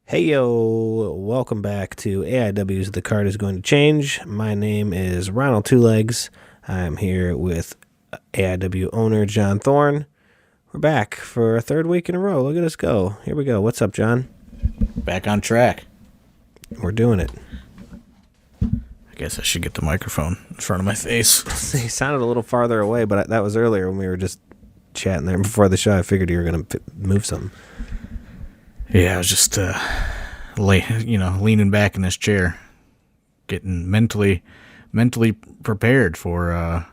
Hey yo, welcome back to AIW's The Card is Going to Change. My name is Ronald Two Legs. I'm here with AIW owner John Thorne. We're back for a third week in a row. Look at us go. Here we go. What's up, John? Back on track. We're doing it. I guess I should get the microphone in front of my face. He sounded a little farther away, but that was earlier when we were just chatting there before the show. I figured you were going to move something. Yeah, I was just leaning back in this chair, getting mentally prepared for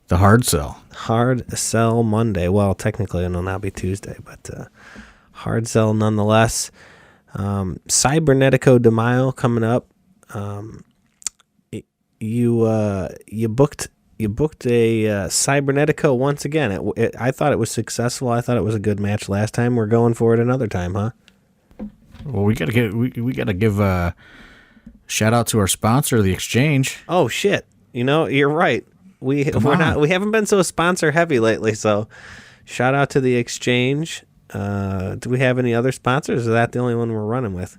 the hard sell. Hard sell Monday. Well, technically it'll now be Tuesday, but hard sell nonetheless. Cibernetico De Mayo coming up. You booked a Cibernetico once again. I thought it was successful. I thought it was a good match last time. We're going for it another time, huh? Well, we gotta give a shout out to our sponsor, the Exchange. Oh shit! You're right. We haven't been so sponsor heavy lately. So, shout out to the Exchange. Do we have any other sponsors? Or is that the only one we're running with?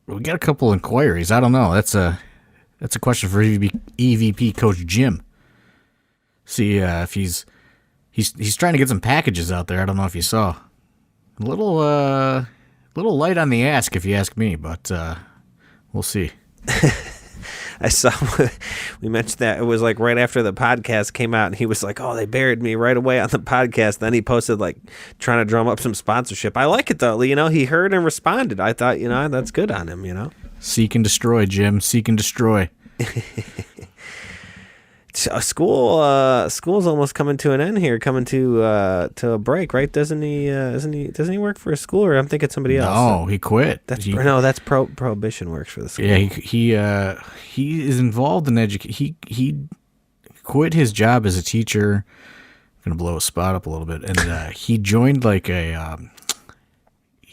We got a couple inquiries. I don't know. That's a question for EVP Coach Jim. See if he's trying to get some packages out there. I don't know if you saw. A little light on the ask, if you ask me, but we'll see. I saw we mentioned that it was like right after the podcast came out, and he was like, "Oh, they buried me right away on the podcast." Then he posted like trying to drum up some sponsorship. I like it though. He heard and responded. I thought, that's good on him. Seek and destroy, Jim. Seek and destroy. School's almost coming to an end here, coming to a break, right? Doesn't he work for a school, or I'm thinking somebody else? No, he quit. That's Prohibition works for the school. Yeah, he is involved in education. He quit his job as a teacher. I'm gonna blow his spot up a little bit, and he joined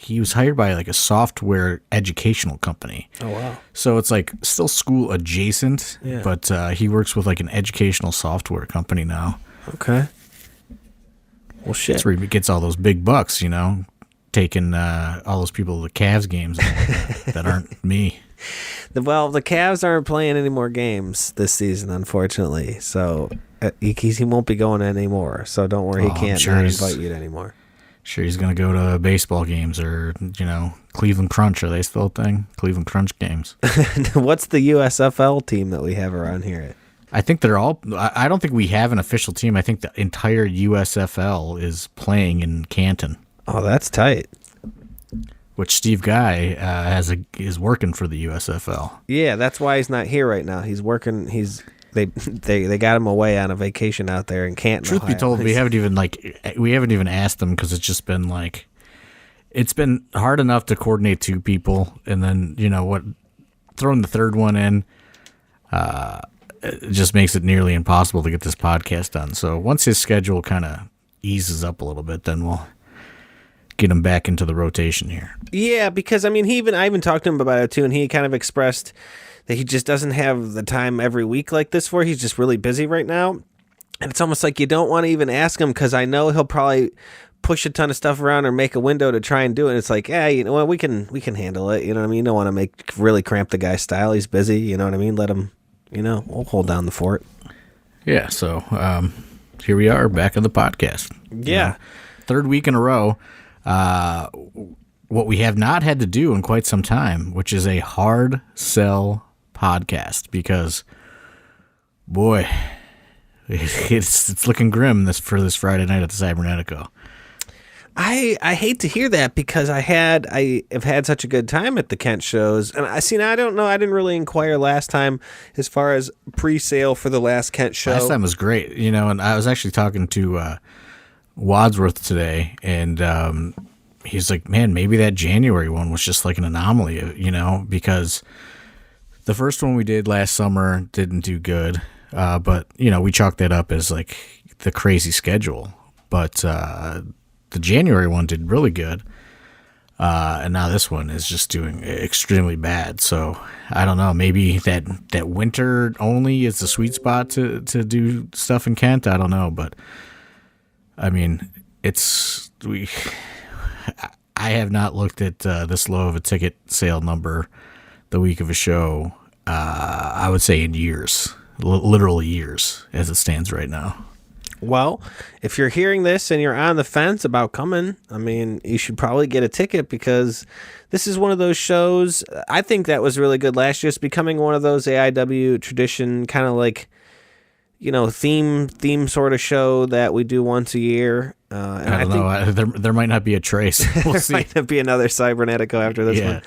he was hired by like a software educational company. Oh, wow. So it's like still school adjacent, yeah. But he works with like an educational software company now. Okay. Well, shit. That's where he gets all those big bucks, taking all those people to the Cavs games that aren't me. Well, the Cavs aren't playing any more games this season, unfortunately. So he won't be going anymore. So don't worry, he can't invite you anymore. Sure, he's going to go to baseball games or, Cleveland Crunch. Are they still a thing? Cleveland Crunch games. What's the USFL team that we have around here? I think they're all – I don't think we have an official team. I think the entire USFL is playing in Canton. Oh, that's tight. Which Steve Guy is working for the USFL. Yeah, that's why he's not here right now. He's working – They got him away on a vacation out there in Canton. Truth Ohio. be told, we haven't even asked them because it's just been like it's been hard enough to coordinate two people, and then throwing the third one in it just makes it nearly impossible to get this podcast done. So once his schedule kind of eases up a little bit, then we'll get him back into the rotation here. Yeah, because I even talked to him about it too, and he kind of expressed that he just doesn't have the time every week like this for. He's just really busy right now. And it's almost like you don't want to even ask him because I know he'll probably push a ton of stuff around or make a window to try and do it. And it's like, we can handle it. You know what I mean? You don't want to really cramp the guy's style. He's busy. You know what I mean? Let him, we'll hold down the fort. Yeah. So here we are back on the podcast. Yeah. Third week in a row. What we have not had to do in quite some time, which is a hard sell podcast, because boy, it's looking grim for this Friday night at the Cibernetico. I hate to hear that because I have had such a good time at the Kent shows, and I don't know. I didn't really inquire last time as far as pre-sale for the last Kent show. Last time was great, and I was actually talking to Wadsworth today, and he's like, man, maybe that January one was just like an anomaly, because the first one we did last summer didn't do good, but we chalked that up as like the crazy schedule. But the January one did really good, and now this one is just doing extremely bad. So I don't know. Maybe that winter only is the sweet spot to do stuff in Kent. I don't know, but I mean, I have not looked at this low of a ticket sale number the week of a show, I would say in years, literally years as it stands right now. Well, if you're hearing this and you're on the fence about coming, I mean, you should probably get a ticket because this is one of those shows. I think that was really good last year. It's becoming one of those AIW tradition, kind of like, theme sort of show that we do once a year. And I don't know. There might not be a trace. We'll there see. might not be another Cibernetico after this one.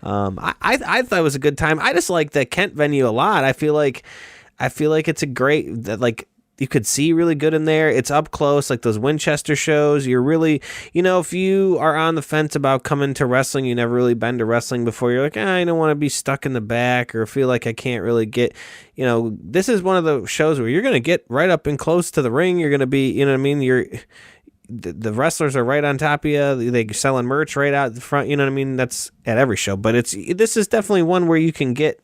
I thought it was a good time. I just like the Kent venue a lot. I feel like it's a great, like, you could see really good in there. It's up close, like those Winchester shows. You're really, if you are on the fence about coming to wrestling, you never really been to wrestling before, you're like, I don't want to be stuck in the back or feel like I can't really get, this is one of the shows where you're going to get right up and close to the ring. You're going to be, the wrestlers are right on top of you. They're selling merch right out the front. That's at every show, but this is definitely one where you can get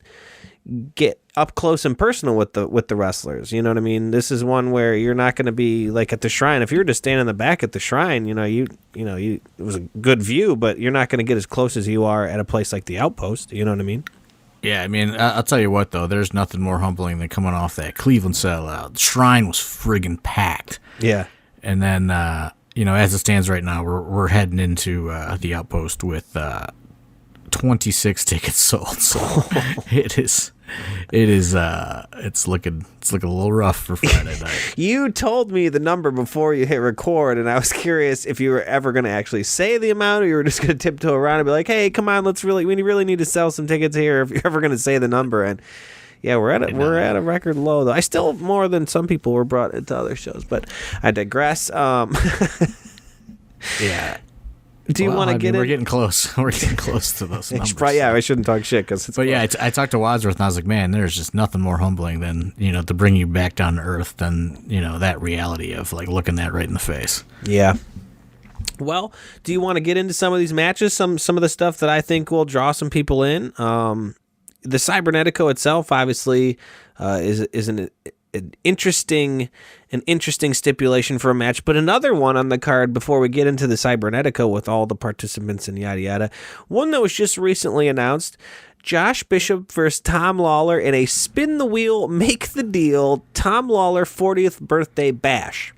up close and personal with the wrestlers. You know what I mean? This is one where you're not going to be like at the Shrine. If you're just standing in the back at the Shrine, it was a good view, but you're not going to get as close as you are at a place like the Outpost. You know what I mean? Yeah, I mean, I'll tell you what, though. There's nothing more humbling than coming off that Cleveland sellout. The Shrine was friggin' packed. Yeah. And then, as it stands right now, we're heading into the Outpost with 26 tickets sold. So it's looking a little rough for Friday night. You told me the number before you hit record, and I was curious if you were ever going to actually say the amount, or you were just going to tiptoe around and be like, "Hey, come on, we really need to sell some tickets here." If you're ever going to say the number, and yeah, we're at a record low though. I still more than some people were brought into other shows, but I digress. Yeah. Do you want to get in? We're getting close. We're getting close to those numbers. I shouldn't talk shit. I talked to Wadsworth, and I was like, man, there's just nothing more humbling than, to bring you back down to earth than, that reality of, like, looking that right in the face. Yeah. Well, do you want to get into some of these matches, some of the stuff that I think will draw some people in? The Cibernetico itself, obviously, is an interesting stipulation for a match, but another one on the card before we get into the Cibernetico with all the participants and yada yada. One that was just recently announced: Josh Bishop versus Tom Lawler in a spin the wheel, make the deal Tom Lawler 40th birthday bash.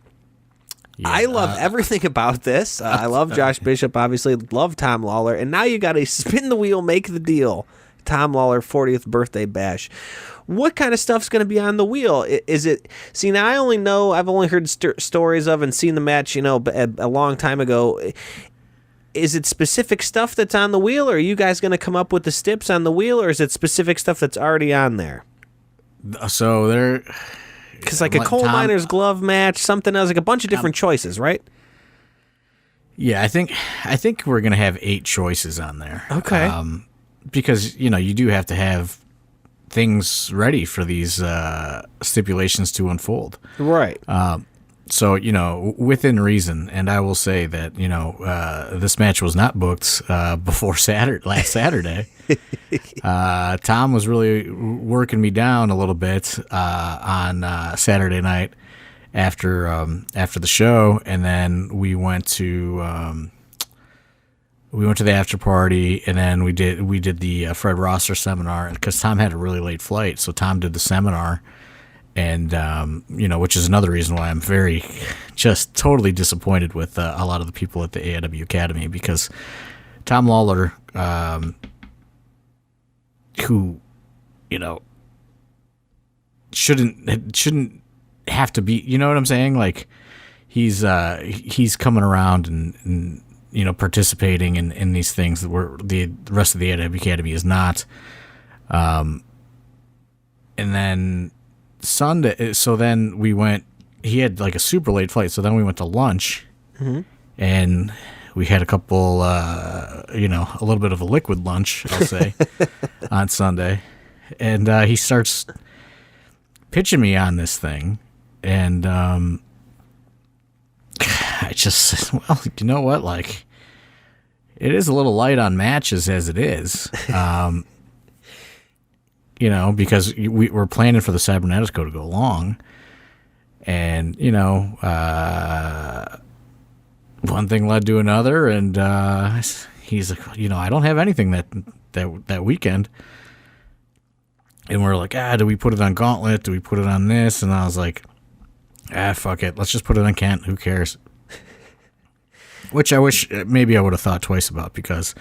Yeah, I love everything about this. I love Josh Bishop, obviously, love Tom Lawler, and now you got a spin the wheel, make the deal Tom Lawler 40th birthday bash. What kind of stuff's going to be on the wheel? Is it? See, now I've only heard stories of and seen the match, a long time ago. Is it specific stuff that's on the wheel, or are you guys going to come up with the stips on the wheel, or is it specific stuff that's already on there? So there, because like a coal miner's glove match, something else, like a bunch of different choices, right? Yeah, I think we're going to have 8 choices on there. Okay. Because you do have to have things ready for these stipulations to unfold. Right. So, within reason, and I will say that, this match was not booked before last Saturday. Tom was really working me down a little bit on Saturday night after the show, and then we went to the after party, and then we did the Fred Rosser seminar, because Tom had a really late flight, so Tom did the seminar, and which is another reason why I'm very just totally disappointed with a lot of the people at the AIW Academy, because Tom Lawler, who shouldn't have to be, you know what I'm saying? Like he's coming around and participating in these things that the rest of the AIW Academy is not. And then Sunday, so then he had like a super late flight, so then we went to lunch, and we had a couple, a little bit of a liquid lunch, I'll say, on Sunday. And he starts pitching me on this thing, and I just said, well, you know what, like, it is a little light on matches as it is, because we're planning for the Cibernetico to go long, and, one thing led to another, and he's like, I don't have anything that weekend. And we're like, do we put it on Gauntlet? Do we put it on this? And I was like, fuck it. Let's just put it on Kent. Who cares? Which I wish maybe I would have thought twice about because,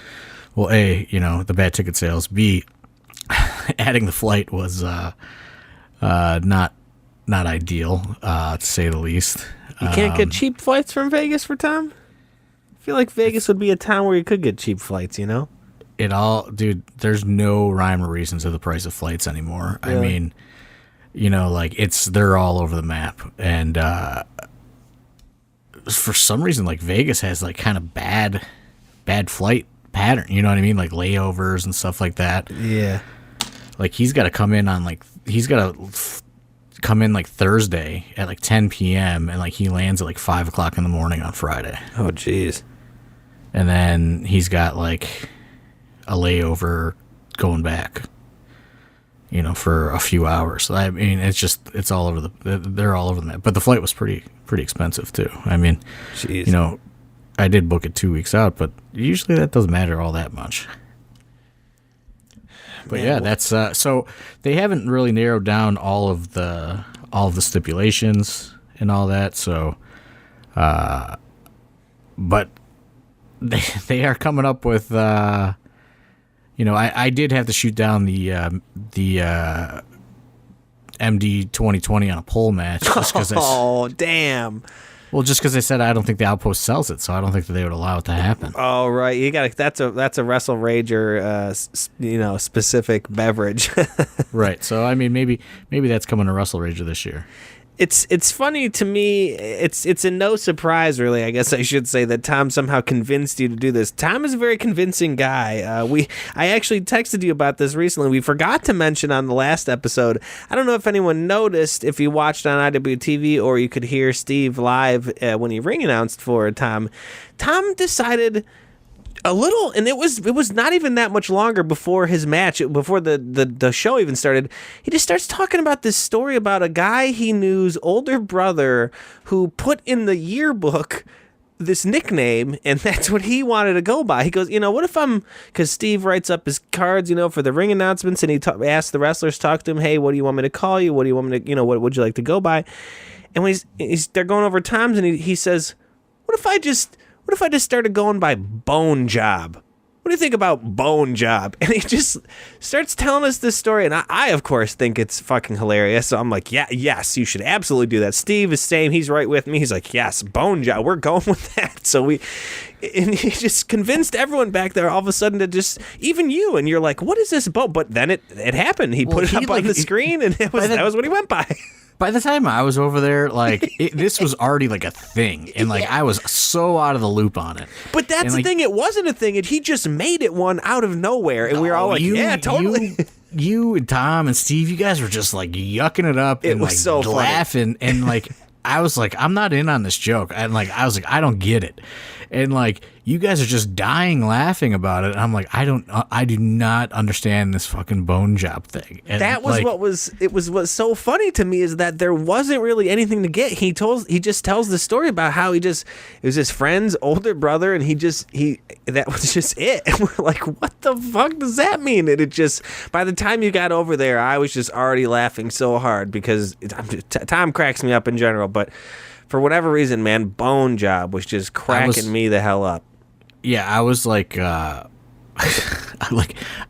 well, A, the bad ticket sales. B, adding the flight was not ideal, to say the least. You can't get cheap flights from Vegas for Tom? I feel like Vegas would be a town where you could get cheap flights, Dude, there's no rhyme or reason to the price of flights anymore. Really? I mean, they're all over the map. And for some reason, like Vegas has like kind of bad flight pattern. You know what I mean? Like layovers and stuff like that. Yeah. Like he's got to come in like Thursday at like 10 p.m. and like he lands at like 5 o'clock in the morning on Friday. Oh, jeez. And then he's got like a layover going back, for a few hours. I mean, it's all over they're all over the map. But the flight was pretty expensive too. I mean, jeez. I did book it 2 weeks out, but usually that doesn't matter all that much. But yeah, that's so they haven't really narrowed down all of the stipulations and all that. So, but they are coming up with. I did have to shoot down the MD 2020 on a pole match just because. Oh damn! Well, just because they said I don't think the Outpost sells it, so I don't think that they would allow it to happen. Oh right, you got that's a Wrestle Rager, specific beverage. Right. So I mean, maybe that's coming to Wrestle Rager this year. It's funny to me. It's a no surprise, really. I guess I should say that Tom somehow convinced you to do this. Tom is a very convincing guy. I actually texted you about this recently. We forgot to mention on the last episode. I don't know if anyone noticed if you watched on IWTV or you could hear Steve live when he ring announced for Tom. Tom decided a little, and it was not even that much longer before his match, before the show even started. He just starts talking about this story about a guy he knew's older brother who put in the yearbook this nickname, and that's what he wanted to go by. He goes, what if because Steve writes up his cards, for the ring announcements, and he asks the wrestlers, talk to him, hey, what do you want me to call you? What do you want me to, what would you like to go by? And when they're going over times, and he says, what if I just started going by Bone Job? What do you think about Bone Job? And he just starts telling us this story, and I of course, think it's fucking hilarious. So I'm like, yes, you should absolutely do that. Steve is saying he's right with me. He's like, yes, Bone Job, we're going with that. So and he just convinced everyone back there all of a sudden to just, even you, and you're like, what is this bone? But then it happened. He put it up on the screen, and that was what he went by. By the time I was over there, this was already like a thing, and I was so out of the loop on it. But that's the thing; it wasn't a thing, and he just made it one out of nowhere, and we were all like, "Yeah, totally." You and Tom and Steve, you guys were just like yucking it up and was so laughing, and I was like, I'm not in on this joke, and I was like, I don't get it, and you guys are just dying laughing about it. And I'm like, I do not understand this fucking Bone Job thing. And that was what's so funny to me is that there wasn't really anything to get. He just tells the story about how it was his friend's older brother, and that was just it. And we're like, what the fuck does that mean? And it just, by the time you got over there, I was just already laughing so hard because Tom cracks me up in general, but for whatever reason, man, Bone Job was just cracking me the hell up. Yeah, I was like, I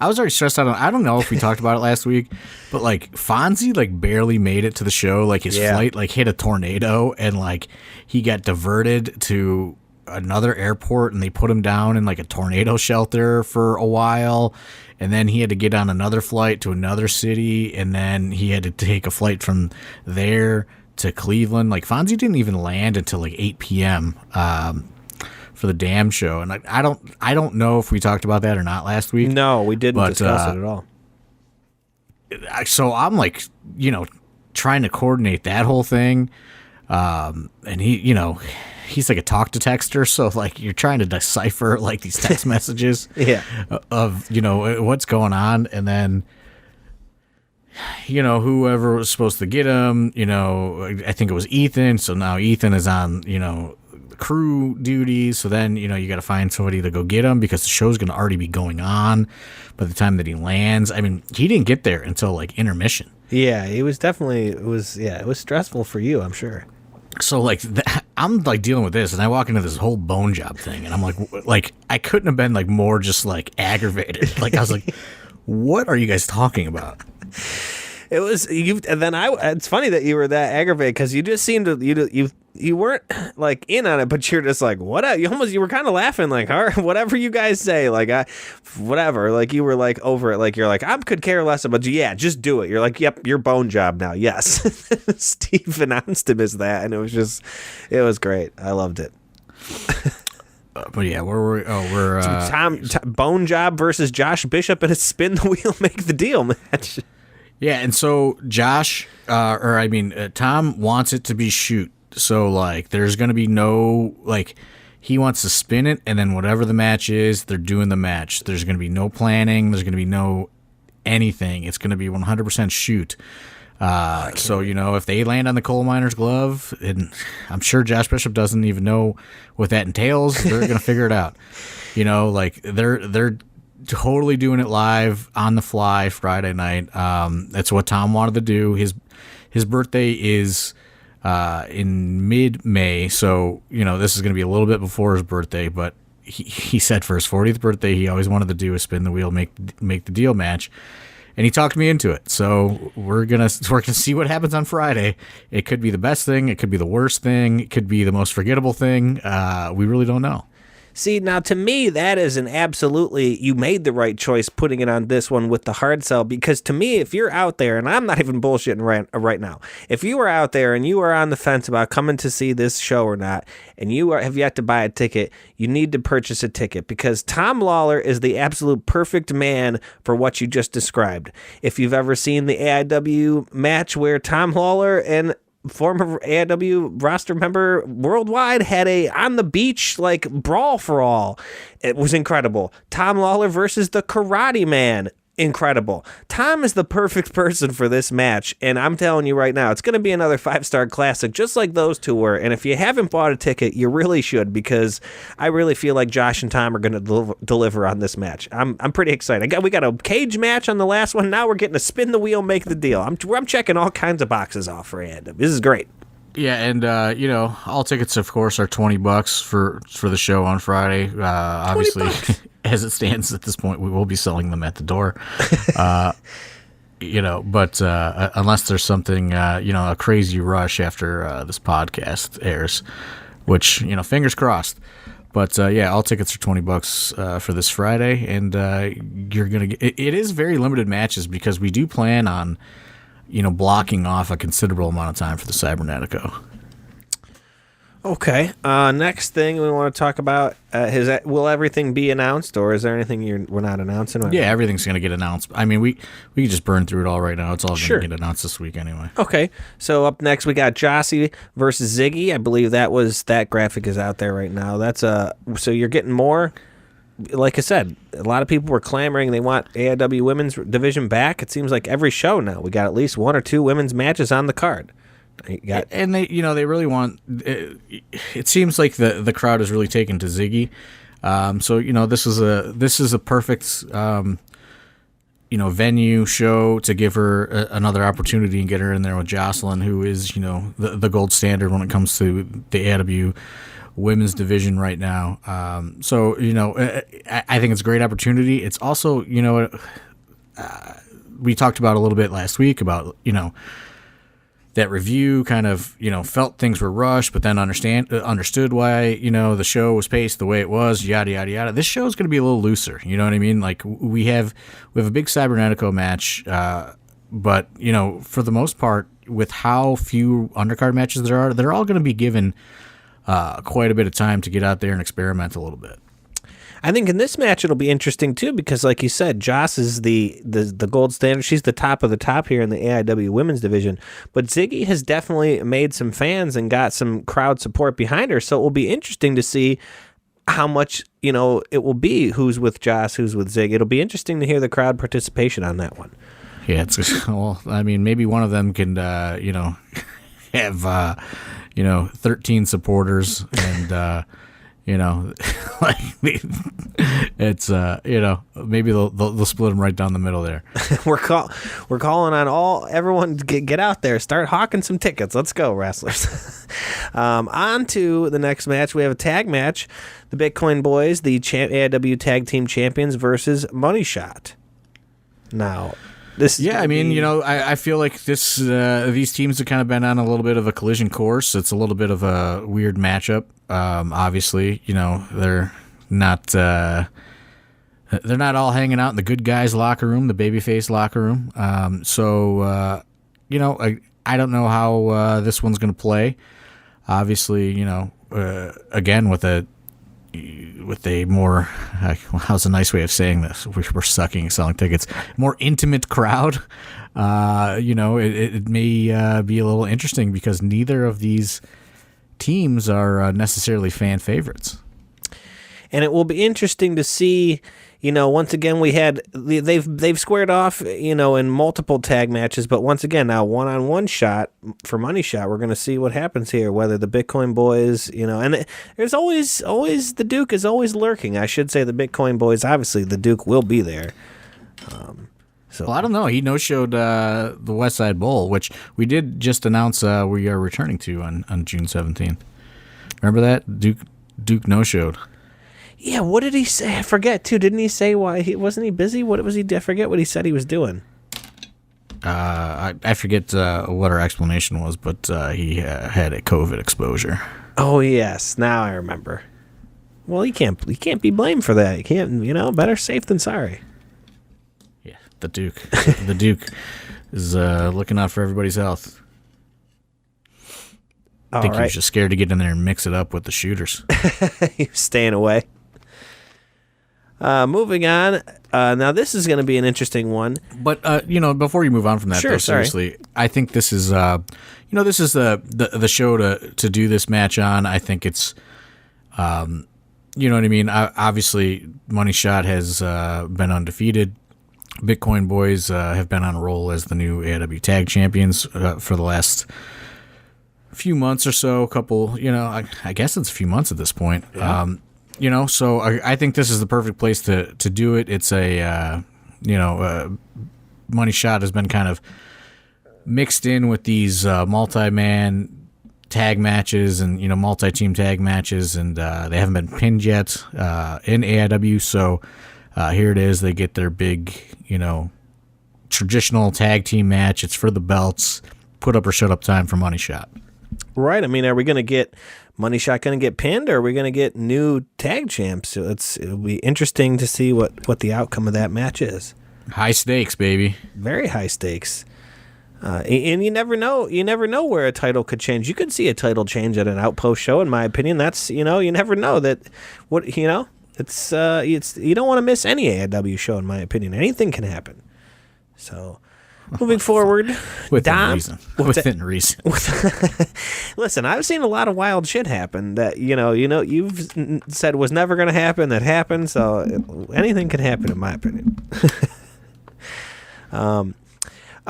was already stressed out. I don't know if we talked about it last week, but Fonzie barely made it to the show. His flight hit a tornado, and he got diverted to another airport, and they put him down in a tornado shelter for a while, and then he had to get on another flight to another city, and then he had to take a flight from there to Cleveland. Fonzie didn't even land until 8 p.m. For the damn show, and I don't know if we talked about that or not last week. No, we didn't discuss it at all. So I'm trying to coordinate that whole thing, and he's like a talk to texter, so you're trying to decipher these text messages of what's going on, and then whoever was supposed to get him, I think it was Ethan, so now Ethan is on crew duties. So then, you got to find somebody to go get him because the show's going to already be going on by the time that he lands. I mean, he didn't get there until like intermission. Yeah, it was stressful for you, I'm sure. So like I'm like dealing with this, and I walk into this whole bone job thing, and I'm like I couldn't have been like more just like aggravated. Like I was like, what are you guys talking about? It was you, and then it's funny that you were that aggravated because you just seemed to you weren't like in on it, but you're just like, what? You were kind of laughing, like, all right, whatever you guys say, like, whatever. Like you were like over it, like you're like, I could care less about you. Yeah, just do it. You're like, yep, your bone job now. Yes, Steve announced him as that, and it was great. I loved it. But yeah, we're Bone Job versus Josh Bishop in a spin the wheel, make the deal match. Yeah, and so Tom wants it to be shoot. So, like, there's going to be no, like, he wants to spin it, and then whatever the match is, they're doing the match. There's going to be no planning. There's going to be no anything. It's going to be 100% shoot. So, if they land on the coal miner's glove, and I'm sure Josh Bishop doesn't even know what that entails, they're going to figure it out. Like, they're totally doing it live on the fly Friday night. That's what Tom wanted to do. His birthday is in mid-May, so this is going to be a little bit before his birthday. But he said for his 40th birthday, he always wanted to do a spin the wheel, make the deal match, and he talked me into it. So we're gonna see what happens on Friday. It could be the best thing, it could be the worst thing, it could be the most forgettable thing. We really don't know. See, now to me, that is an absolutely, you made the right choice putting it on this one with the hard sell, because to me, if you're out there, and I'm not even bullshitting right now, if you are out there and you are on the fence about coming to see this show or not, and you have yet to buy a ticket, you need to purchase a ticket, because Tom Lawler is the absolute perfect man for what you just described. If you've ever seen the AIW match where Tom Lawler and former AIW roster member Worldwide had a on the beach like brawl for all, it was incredible. Tom Lawler versus the Karate Man, incredible. Tom is the perfect person for this match, and I'm telling you right now, it's going to be another 5-star classic just like those two were. And if you haven't bought a ticket, you really should, because I really feel like Josh and Tom are going to deliver on this match. I'm pretty excited. We got a cage match on the last one. Now we're getting a spin the wheel, make the deal. I'm checking all kinds of boxes off for AIW. This is great. Yeah, and all tickets, of course, are $20 for the show on Friday. Obviously, as it stands at this point, we will be selling them at the door. But unless there's something, a crazy rush after this podcast airs, which fingers crossed. But all tickets are $20 for this Friday, and you're gonna get. It is very limited matches because we do plan on blocking off a considerable amount of time for the Cibernetico. Okay. Next thing we want to talk about will everything be announced, or is there anything we're not announcing? Yeah, everything's going to get announced. I mean, we can just burn through it all right now. It's all going to get announced this week anyway. Okay. So up next we got Jossie versus Ziggy. I believe that graphic is out there right now. So you're getting more. Like I said, a lot of people were clamoring they want AIW women's division back. It seems like every show now we got at least 1 or 2 women's matches on the card. And they really want. It seems like the crowd is really taken to Ziggy. So this is a perfect venue show to give her another opportunity and get her in there with Jocelyn, who is the gold standard when it comes to the AIW women's division right now. I think it's a great opportunity. It's also we talked about a little bit last week about that review kind of felt things were rushed, but then understood why the show was paced the way it was, yada yada yada. This show is going to be a little looser, you know what I mean? Like we have a big Cibernetico match, but for the most part, with how few undercard matches there are, they're all going to be given quite a bit of time to get out there and experiment a little bit. I think in this match it'll be interesting too, because like you said, Joss is the gold standard. She's the top of the top here in the AIW women's division. But Ziggy has definitely made some fans and got some crowd support behind her. So it will be interesting to see how much it will be. Who's with Joss, who's with Zig. It'll be interesting to hear the crowd participation on that one. Yeah, maybe one of them can have 13 supporters and, like it's, maybe they'll split them right down the middle there. We're calling on everyone to get out there, start hawking some tickets. Let's go, wrestlers. On to the next match. We have a tag match. The Bitcoin Boys, the AIW Tag Team Champions versus Money Shot. Now, I feel like these teams have kind of been on a little bit of a collision course. It's a little bit of a weird matchup. Obviously, they're not all hanging out in the good guys locker room, the babyface locker room. I don't know how this one's going to play. Obviously, again with a more how's a nice way of saying this? We're sucking at selling tickets. More intimate crowd. It may be a little interesting because neither of these teams are necessarily fan favorites. And it will be interesting to see. Once again, they've squared off, in multiple tag matches, but once again, now one-on-one shot for Money Shot, we're going to see what happens here, whether the Bitcoin Boys, and there's always the Duke is always lurking. I should say the Bitcoin Boys, obviously the Duke will be there. Well, I don't know. He no-showed the West Side Bowl, which we did just announce we are returning to on June 17th. Remember that? Duke no-showed. Yeah, what did he say? I forget, too. Didn't he say why? Wasn't he busy? What was he? I forget what he said he was doing. I forget what our explanation was, but he had a COVID exposure. Oh, yes. Now I remember. Well, he can't be blamed for that. He can't, better safe than sorry. Yeah, the Duke. The Duke is looking out for everybody's health. I think he was just scared to get in there and mix it up with the shooters. He was staying away. Moving on. Now this is going to be an interesting one. But before you move on from that, sure, seriously, I think this is this is the show to do this match on. I think it's you know what I mean. Obviously, Money Shot has been undefeated. Bitcoin Boys have been on a roll as the new AIW Tag Champions for the last few months or so. I guess it's a few months at this point. Yeah. So I think this is the perfect place to do it. It's Money Shot has been kind of mixed in with these multi-man tag matches and, multi-team tag matches, and they haven't been pinned yet in AIW. So here it is. They get their big, traditional tag team match. It's for the belts. Put up or shut up time for Money Shot. Right. I mean, are we going to get Money Shot going to get pinned, or are we going to get new tag champs? So it'll be interesting to see what the outcome of that match is. High stakes, baby. Very high stakes. And you never know. You never know where a title could change. You could see a title change at an Outpost show. In my opinion, that's you never know that. It's you don't want to miss any AIW show. In my opinion, anything can happen. So. Moving forward, within reason. Listen, I've seen a lot of wild shit happen that you've said was never going to happen. That happened, so anything can happen, in my opinion. A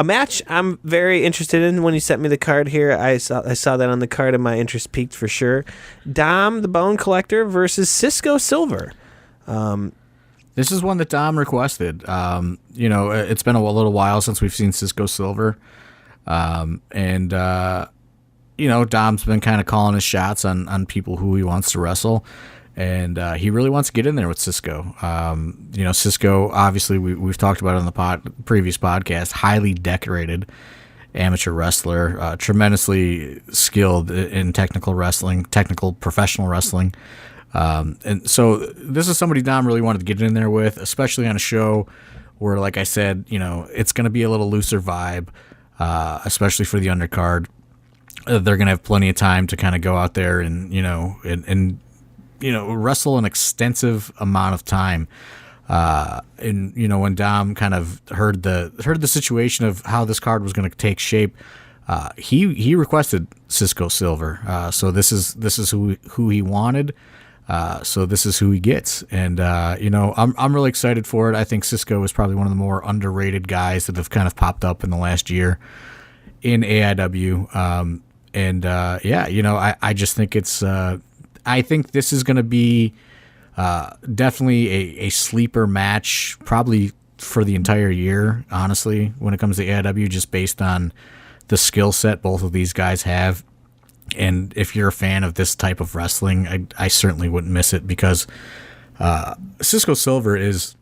match I'm very interested in. When you sent me the card here, I saw that on the card, and my interest peaked for sure. Dom the Bone Collector versus Cisco Silver. This is one that Dom requested. It's been a little while since we've seen Cisco Silver. Dom's been kind of calling his shots on people who he wants to wrestle. And he really wants to get in there with Cisco. Cisco, obviously, we've talked about it on the previous podcast, highly decorated amateur wrestler, tremendously skilled in technical professional wrestling. And so this is somebody Dom really wanted to get in there with, especially on a show where, like I said, it's going to be a little looser vibe, especially for the undercard. They're going to have plenty of time to kind of go out there and wrestle an extensive amount of time. When Dom kind of heard the situation of how this card was going to take shape, he requested Cisco Silver. So this is who he wanted. So this is who he gets, and I'm really excited for it. I think Cisco is probably one of the more underrated guys that have kind of popped up in the last year in AIW. And I just think I think this is going to be definitely a sleeper match, probably for the entire year, honestly, when it comes to AIW, just based on the skill set both of these guys have. And if you're a fan of this type of wrestling, I certainly wouldn't miss it, because Cisco Silver is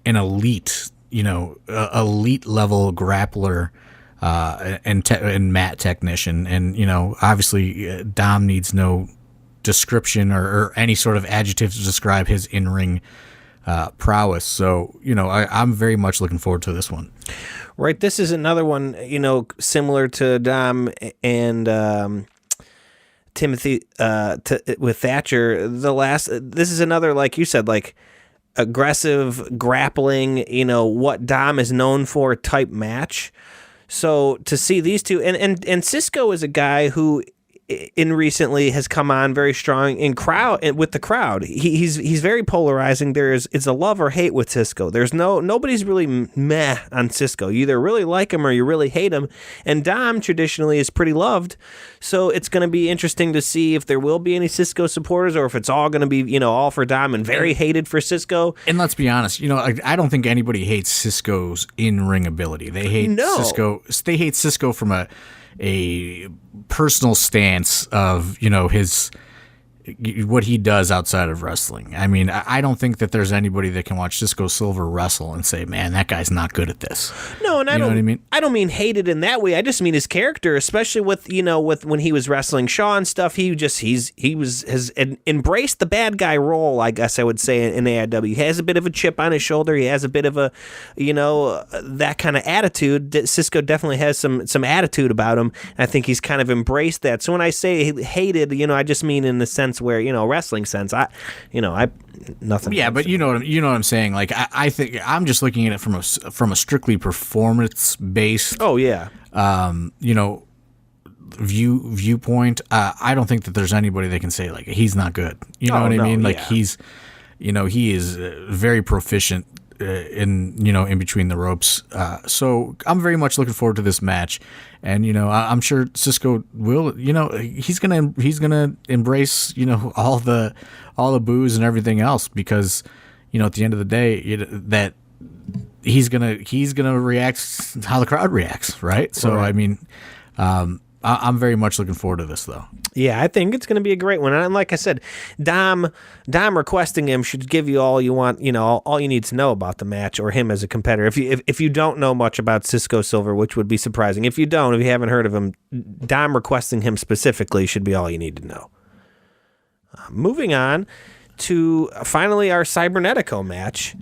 an elite, elite level grappler and mat technician. And, obviously Dom needs no description or any sort of adjective to describe his in-ring prowess. So, I'm very much looking forward to this one. Right. This is another one, similar to Dom and Timothy with Thatcher. This is another, like you said, like aggressive grappling, what Dom is known for type match. So to see these two, and Cisco is a guy who in recently has come on very strong with the crowd. He's very polarizing. It's a love or hate with Cisco. Nobody's really meh on Cisco. You either really like him or you really hate him. And Dom traditionally is pretty loved. So it's going to be interesting to see if there will be any Cisco supporters, or if it's all going to be, all for Dom and very hated for Cisco. And let's be honest, I don't think anybody hates Cisco's in-ring ability. They hate Cisco. They hate Cisco from a personal stance of, what he does outside of wrestling. I mean, I don't think that there's anybody that can watch Cisco Silver wrestle and say, man, that guy's not good at this. No, and know what I mean? I don't mean hated in that way. I just mean his character, especially with when he was wrestling Shaw and stuff. Has embraced the bad guy role, I guess I would say, in AIW. He has a bit of a chip on his shoulder. He has a bit of a, that kind of attitude. Cisco definitely has some attitude about him. I think he's kind of embraced that. So when I say hated, I just mean in the sense where, wrestling sense, nothing. Yeah, but you know what I'm saying. Like I think I'm just looking at it from a strictly performance based. Oh yeah. Viewpoint. I don't think that there's anybody that can say like he's not good. You know what I mean? Like he's, he is very proficient in between the ropes. So I'm very much looking forward to this match, and I'm sure Cisco will. He's gonna embrace all the boos and everything else, because at the end of the day that he's gonna react how the crowd reacts, right? So right. I mean, I'm very much looking forward to this, though. Yeah, I think it's going to be a great one. And like I said, Dom requesting him should give you all you want, all you need to know about the match, or him as a competitor. If you don't know much about Cisco Silver, which would be surprising. If you haven't heard of him, Dom requesting him specifically should be all you need to know. Moving on to finally our Cibernetico match.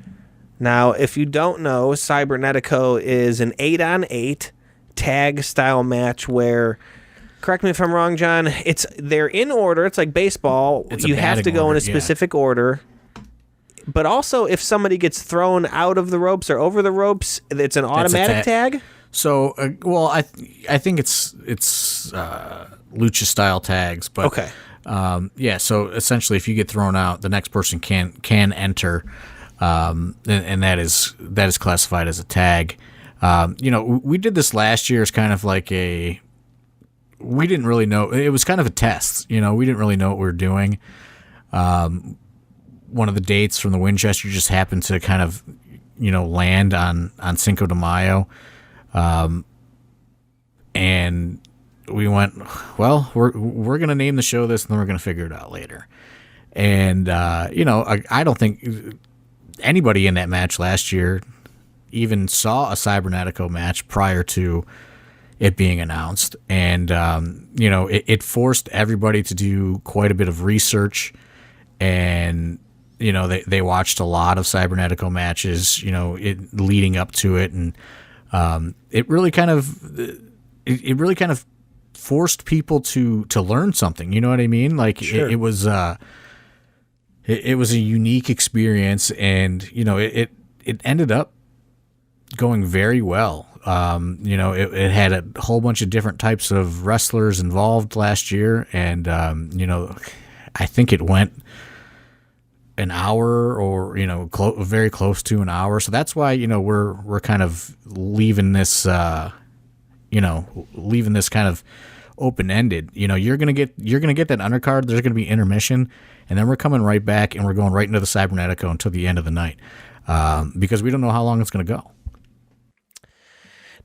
Now, if you don't know, Cibernetico is an 8-on-8 tag style match where, correct me if I'm wrong, John, they're in order. It's like baseball. You have to go in a specific order. But also, if somebody gets thrown out of the ropes or over the ropes, it's an automatic tag. So, I think it's lucha style tags. But okay. So essentially, if you get thrown out, the next person can enter, and that is classified as a tag. We did this last year as kind of like we didn't really know. It was kind of a test. We didn't really know what we were doing. One of the dates from the Winchester just happened to kind of, land on Cinco de Mayo. And we went, well, we're going to name the show this, and then we're going to figure it out later. And, I don't think anybody in that match last year even saw a Cibernetico match prior to it being announced. And, it forced everybody to do quite a bit of research, and, they watched a lot of Cibernetico matches, leading up to it. And, it really kind of forced people to learn something. You know what I mean? Like sure. It was a unique experience, and, it ended up going very well. It had a whole bunch of different types of wrestlers involved last year, and I think it went an hour, or very close to an hour. So that's why we're kind of leaving this kind of open-ended. You're gonna get that undercard. There's gonna be intermission, and then we're coming right back, and we're going right into the Cibernetico until the end of the night, because we don't know how long it's gonna go.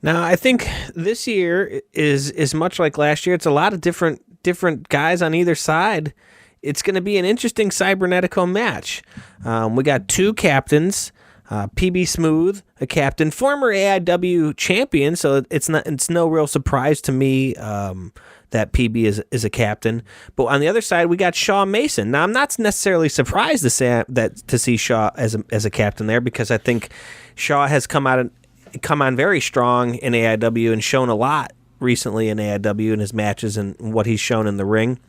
Now, I think this year is much like last year. It's a lot of different guys on either side. It's going to be an interesting Cibernetico match. We got two captains, PB Smooth, a captain, former AIW champion, so it's no real surprise to me that PB is a captain. But on the other side, we got Shaw Mason. Now, I'm not necessarily surprised to see Shaw as a captain there, because I think Shaw has come on very strong in AIW and shown a lot recently in AIW in his matches and what he's shown in the ring.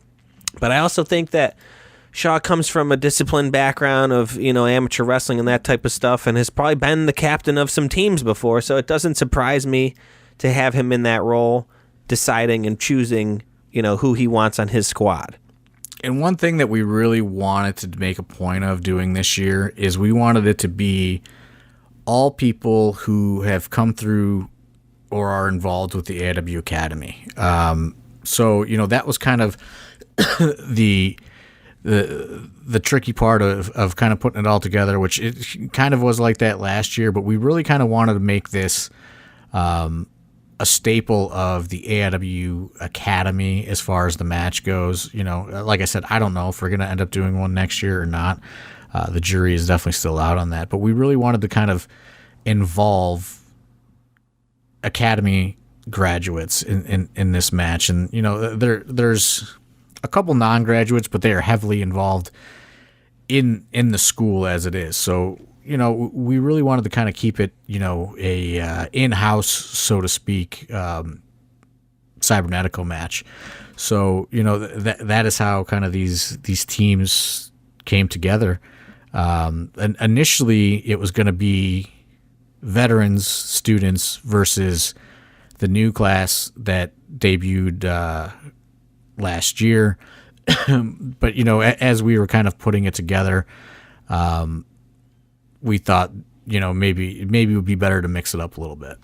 But I also think that Shaw comes from a disciplined background of, amateur wrestling and that type of stuff, and has probably been the captain of some teams before, so it doesn't surprise me to have him in that role, deciding and choosing, who he wants on his squad. And one thing that we really wanted to make a point of doing this year is we wanted it to be all people who have come through or are involved with the AIW Academy. So that was kind of the tricky part of kind of putting it all together, which it kind of was like that last year, but we really kind of wanted to make this a staple of the AIW Academy as far as the match goes. Like I said, I don't know if we're going to end up doing one next year or not. The jury is definitely still out on that, but we really wanted to kind of involve Academy graduates in this match. And, there's a couple non-graduates, but they are heavily involved in the school as it is. So, we really wanted to kind of keep it, a in-house, so to speak, Cibernetico match. So, that is how kind of these teams came together. And initially it was going to be veterans, students versus the new class that debuted last year. But, as we were kind of putting it together, we thought, maybe it would be better to mix it up a little bit.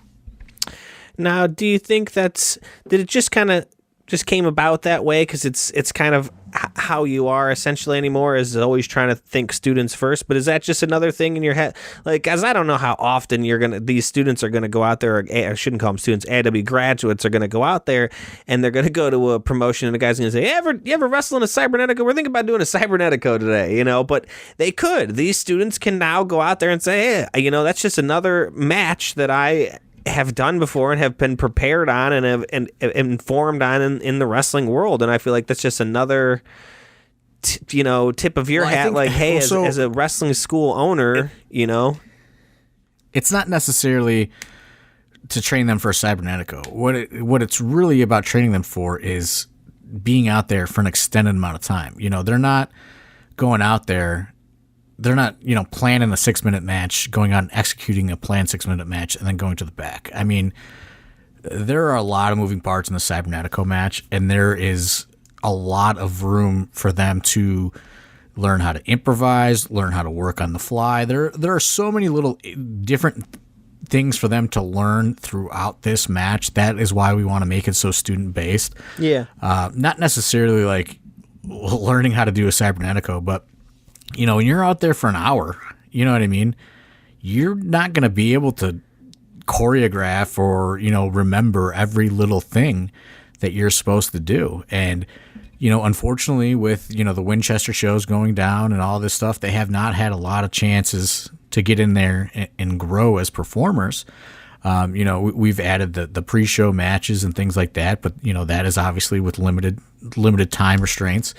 Now, do you think did it just kind of just came about that way because it's kind of how you are essentially anymore, is always trying to think students first? But is that just another thing in your head? Like, as I don't know how often these students are gonna go out there, or I shouldn't call them students, AW graduates are gonna go out there and they're gonna go to a promotion and the guy's gonna say, you ever wrestle in a Cibernetico? We're thinking about doing a Cibernetico today, but they could. These students can now go out there and say, hey, that's just another match that I have done before and have been prepared on and have informed on in the wrestling world. And I feel like that's just another tip of your hat, like, hey, as a wrestling school owner, it's not necessarily to train them for a Cibernetico. What it's really about training them for is being out there for an extended amount of time. They're not going out there, they're not, planning a 6-minute match, going out and executing a planned 6-minute match, and then going to the back. I mean, there are a lot of moving parts in the Cibernetico match, and there is a lot of room for them to learn how to improvise, learn how to work on the fly. There are so many little different things for them to learn throughout this match. That is why we want to make it so student-based. Yeah. Not necessarily like learning how to do a Cibernetico, but when you're out there for an hour, you know what I mean? You're not going to be able to choreograph or, remember every little thing that you're supposed to do. And, unfortunately with, the Winchester shows going down and all this stuff, they have not had a lot of chances to get in there and grow as performers. We've added the pre-show matches and things like that, but, that is obviously with limited time restraints.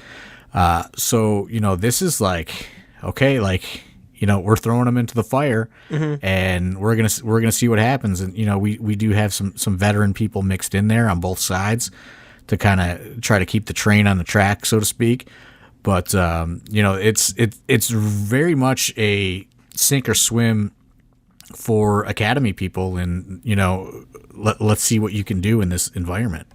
So, this is like, okay, like, we're throwing them into the fire, mm-hmm. and we're going to see what happens. And, we do have some veteran people mixed in there on both sides to kind of try to keep the train on the track, so to speak. But, it's very much a sink or swim for Academy people. And, let's see what you can do in this environment.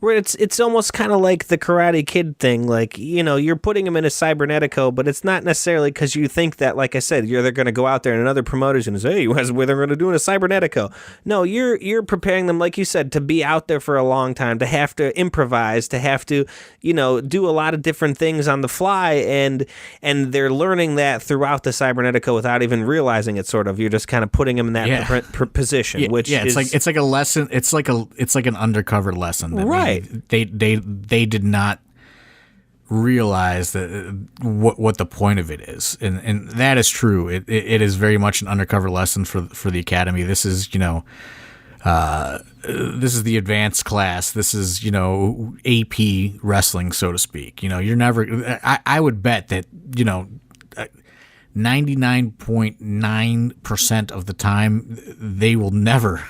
where it's almost kind of like the Karate Kid thing. Like, you're putting him in a Cibernetico, but it's not necessarily because you think that, like I said, they're going to go out there and another promoter's going to say, hey, what they're going to do in a Cibernetico. No, you're preparing them, like you said, to be out there for a long time, to have to improvise, to have to, do a lot of different things on the fly, and they're learning that throughout the Cibernetico without even realizing it. Sort of, you're just kind of putting them in that position, which is it's like a lesson. It's like an undercover lesson, right? They did not realize that what the point of it is, and that is true. It is very much an undercover lesson for the academy. This is this is the advanced class. This is AP wrestling, so to speak. You're never. I would bet that 99.9% of the time they will never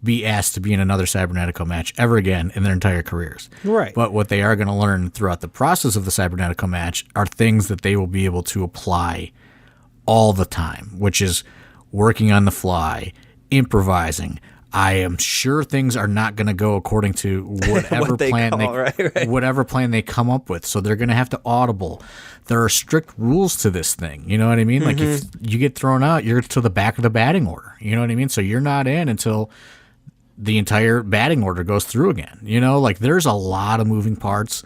be asked to be in another Cibernetico match ever again in their entire careers. Right. But what they are going to learn throughout the process of the Cibernetico match are things that they will be able to apply all the time, which is working on the fly, improvising. I am sure things are not going to go according to whatever whatever plan they come up with. So they're going to have to audible. There are strict rules to this thing. You know what I mean? Like if you get thrown out, you're to the back of the batting order. You know what I mean? So you're not in until the entire batting order goes through again. Like there's a lot of moving parts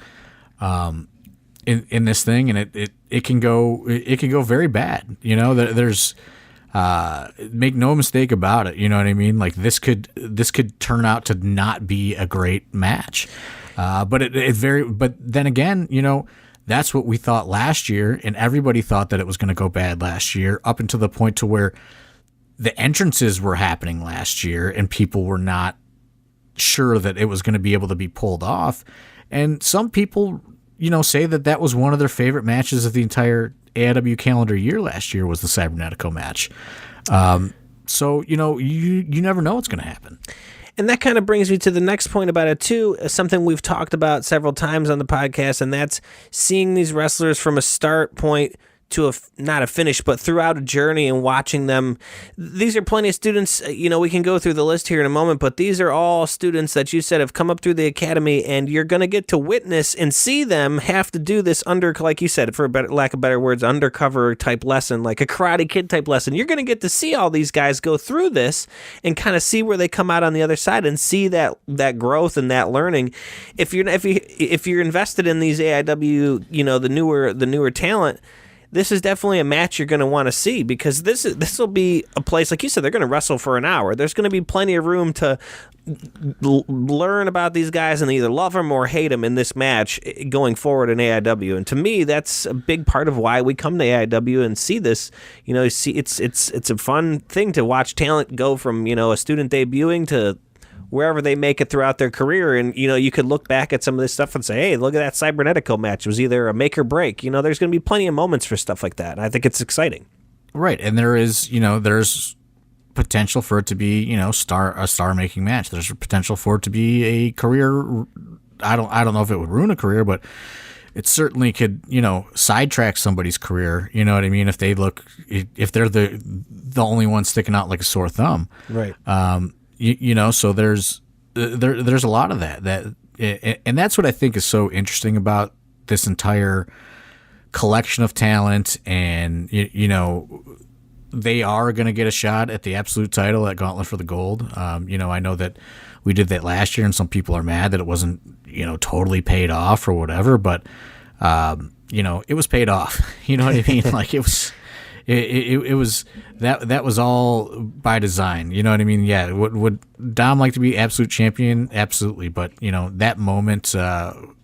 in this thing, and it can go very bad. There's make no mistake about it. You know what I mean? Like this could turn out to not be a great match. But then again, that's what we thought last year, and everybody thought that it was going to go bad last year, up until the point to where the entrances were happening last year and people were not sure that it was going to be able to be pulled off. And some people, say that was one of their favorite matches of the entire AIW calendar year last year was the Cibernetico match. So, you never know what's going to happen. And that kind of brings me to the next point about it, too, something we've talked about several times on the podcast, and that's seeing these wrestlers from a start point to not a finish, but throughout a journey and watching them. These are plenty of students, we can go through the list here in a moment, but these are all students that you said have come up through the academy, and you're going to get to witness and see them have to do this like you said, for lack of better words, undercover type lesson, like a Karate Kid type lesson. You're going to get to see all these guys go through this and kind of see where they come out on the other side and see that growth and that learning. If you're invested in these AIW, the newer talent, this is definitely a match you're going to want to see, because this will be a place, like you said, they're going to wrestle for an hour. There's going to be plenty of room to learn about these guys and either love them or hate them in this match going forward in AIW. And to me, that's a big part of why we come to AIW and see this. See it's a fun thing to watch talent go from a student debuting to wherever they make it throughout their career. And, you could look back at some of this stuff and say, hey, look at that Cibernetico match. It was either a make or break. There's going to be plenty of moments for stuff like that. And I think it's exciting. Right. And there's potential for it to be, a star-making match. There's potential for it to be a career. I don't know if it would ruin a career, but it certainly could, sidetrack somebody's career. You know what I mean? If they're the only one sticking out like a sore thumb. Right. So there's a lot of that, and that's what I think is so interesting about this entire collection of talent. And they are going to get a shot at the absolute title at Gauntlet for the Gold. I know that we did that last year, and some people are mad that it wasn't totally paid off or whatever, but it was paid off. You know what I mean? Like it was. It was that was all by design. You know what I mean? Yeah. Would Dom like to be absolute champion? Absolutely. But that moment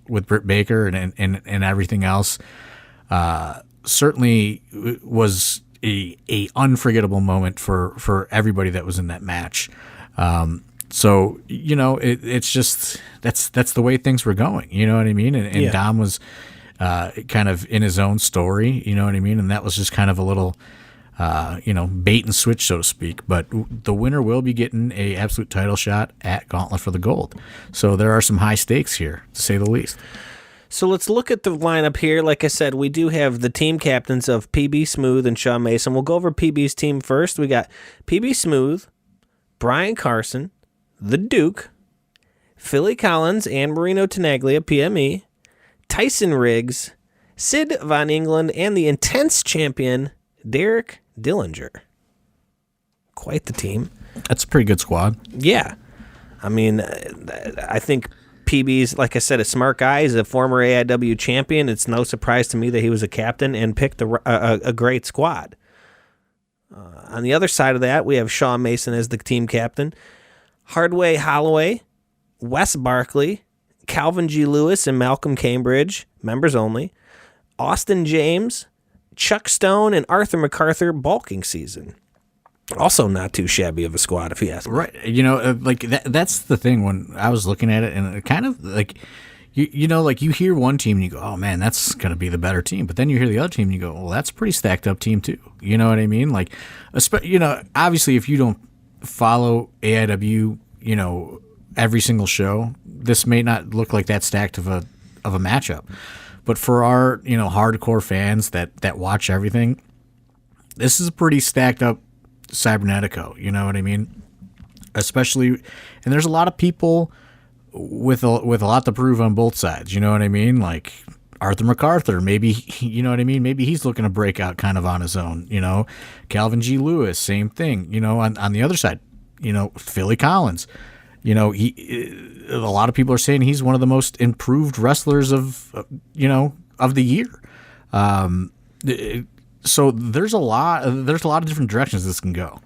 with Britt Baker and everything else certainly was a unforgettable moment for everybody that was in that match. So it's just that's the way things were going. You know what I mean? And Dom was kind of in his own story, you know what I mean? And that was just kind of a little, bait and switch, so to speak. But the winner will be getting a absolute title shot at Gauntlet for the Gold. So there are some high stakes here, to say the least. So let's look at the lineup here. Like I said, we do have the team captains of PB Smooth and Shawn Mason. We'll go over PB's team first. We got PB Smooth, Brian Carson, the Duke, Philly Collins and Marino Tenaglia, PME, Tyson Riggs, Sid Von England, and the intense champion, Derek Dillinger. Quite the team. That's a pretty good squad. Yeah. I mean, I think PB's, like I said, a smart guy. He's a former AIW champion. It's no surprise to me that he was a captain and picked a great squad. On the other side of that, we have Shawn Mason as the team captain, Hardway Holloway, Wes Barkley, Calvin G. Lewis and Malcolm Cambridge, members only, Austin James, Chuck Stone, and Arthur MacArthur, bulking season. Also not too shabby of a squad, if you ask me. Right. Like that's the thing when I was looking at it, and it kind of like, like you hear one team and you go, oh man, that's going to be the better team. But then you hear the other team and you go, well, that's a pretty stacked up team too. You know what I mean? Like, obviously if you don't follow AIW, every single show, this may not look like that stacked of a matchup. But for our, hardcore fans that watch everything, this is a pretty stacked up Cibernetico, you know what I mean? Especially, and there's a lot of people with a lot to prove on both sides, you know what I mean? Like Arthur MacArthur, maybe, you know what I mean? Maybe he's looking to break out kind of on his own, Calvin G. Lewis, same thing, on the other side, Philly Collins, a lot of people are saying he's one of the most improved wrestlers of the year. So there's a lot of different directions this can go.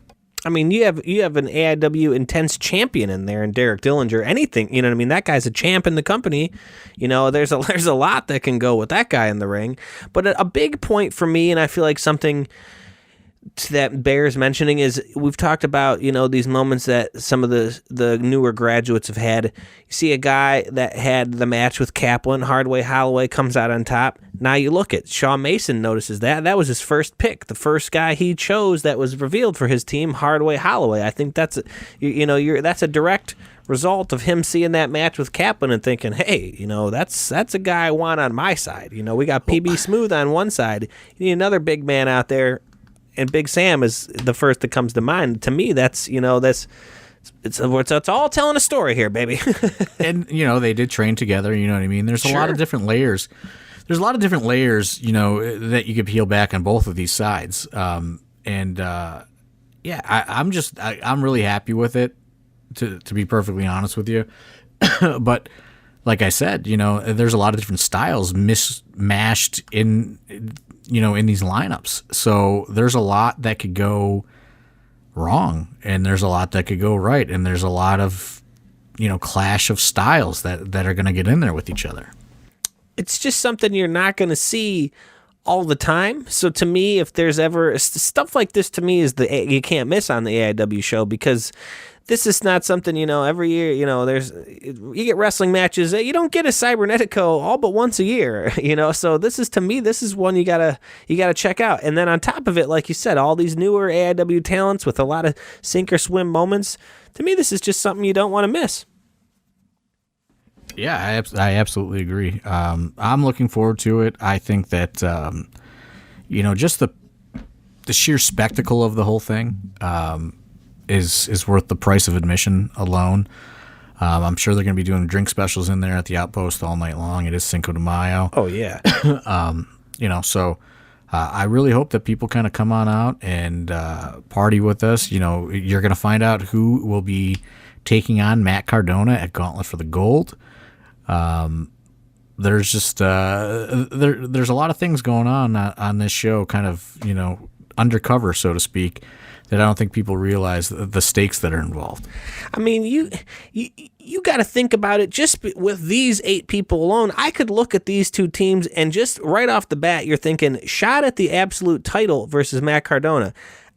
I mean, you have an AIW intense champion in there, and Derek Dillinger. Anything, you know what I mean? That guy's a champ in the company. There's a lot that can go with that guy in the ring. But a big point for me, and I feel like something that bears mentioning, is we've talked about these moments that some of the newer graduates have had. You see a guy that had the match with Kaplan, Hardway Holloway comes out on top. Now you look at Shawn Mason, notices that was his first pick, the first guy he chose that was revealed for his team, Hardway Holloway. I think that's that's a direct result of him seeing that match with Kaplan and thinking, hey, that's a guy I want on my side. We got PB Smooth on one side. You need another big man out there. And Big Sam is the first that comes to mind. To me, it's all telling a story here, baby. And they did train together. You know what I mean? There's a lot of different layers. There's a lot of different layers, that you could peel back on both of these sides. I'm really happy with it. To be perfectly honest with you, but like I said, there's a lot of different styles mashed in these lineups. So there's a lot that could go wrong, and there's a lot that could go right, and there's a lot of, clash of styles that are going to get in there with each other. It's just something you're not going to see all the time. So to me, if there's ever stuff like this, to me is you can't miss on the AIW show, because this is not something, every year, you get wrestling matches. You don't get a Cibernetico all but once a year, so this is one you gotta check out. And then on top of it, like you said, all these newer AIW talents with a lot of sink or swim moments. To me, this is just something you don't want to miss. Yeah, I absolutely agree. I'm looking forward to it. I think that, just the sheer spectacle of the whole thing, is worth the price of admission alone. I'm sure they're going to be doing drink specials in there at the Outpost all night long. It is Cinco de Mayo. Oh yeah. So I really hope that people kind of come on out and party with us. You're going to find out who will be taking on Matt Cardona at Gauntlet for the Gold. There's just there's a lot of things going on this show, kind of undercover, so to speak, that I don't think people realize the stakes that are involved. I mean, you got to think about it. Just with these 8 people alone, I could look at these two teams and just right off the bat, you're thinking shot at the absolute title versus Matt Cardona.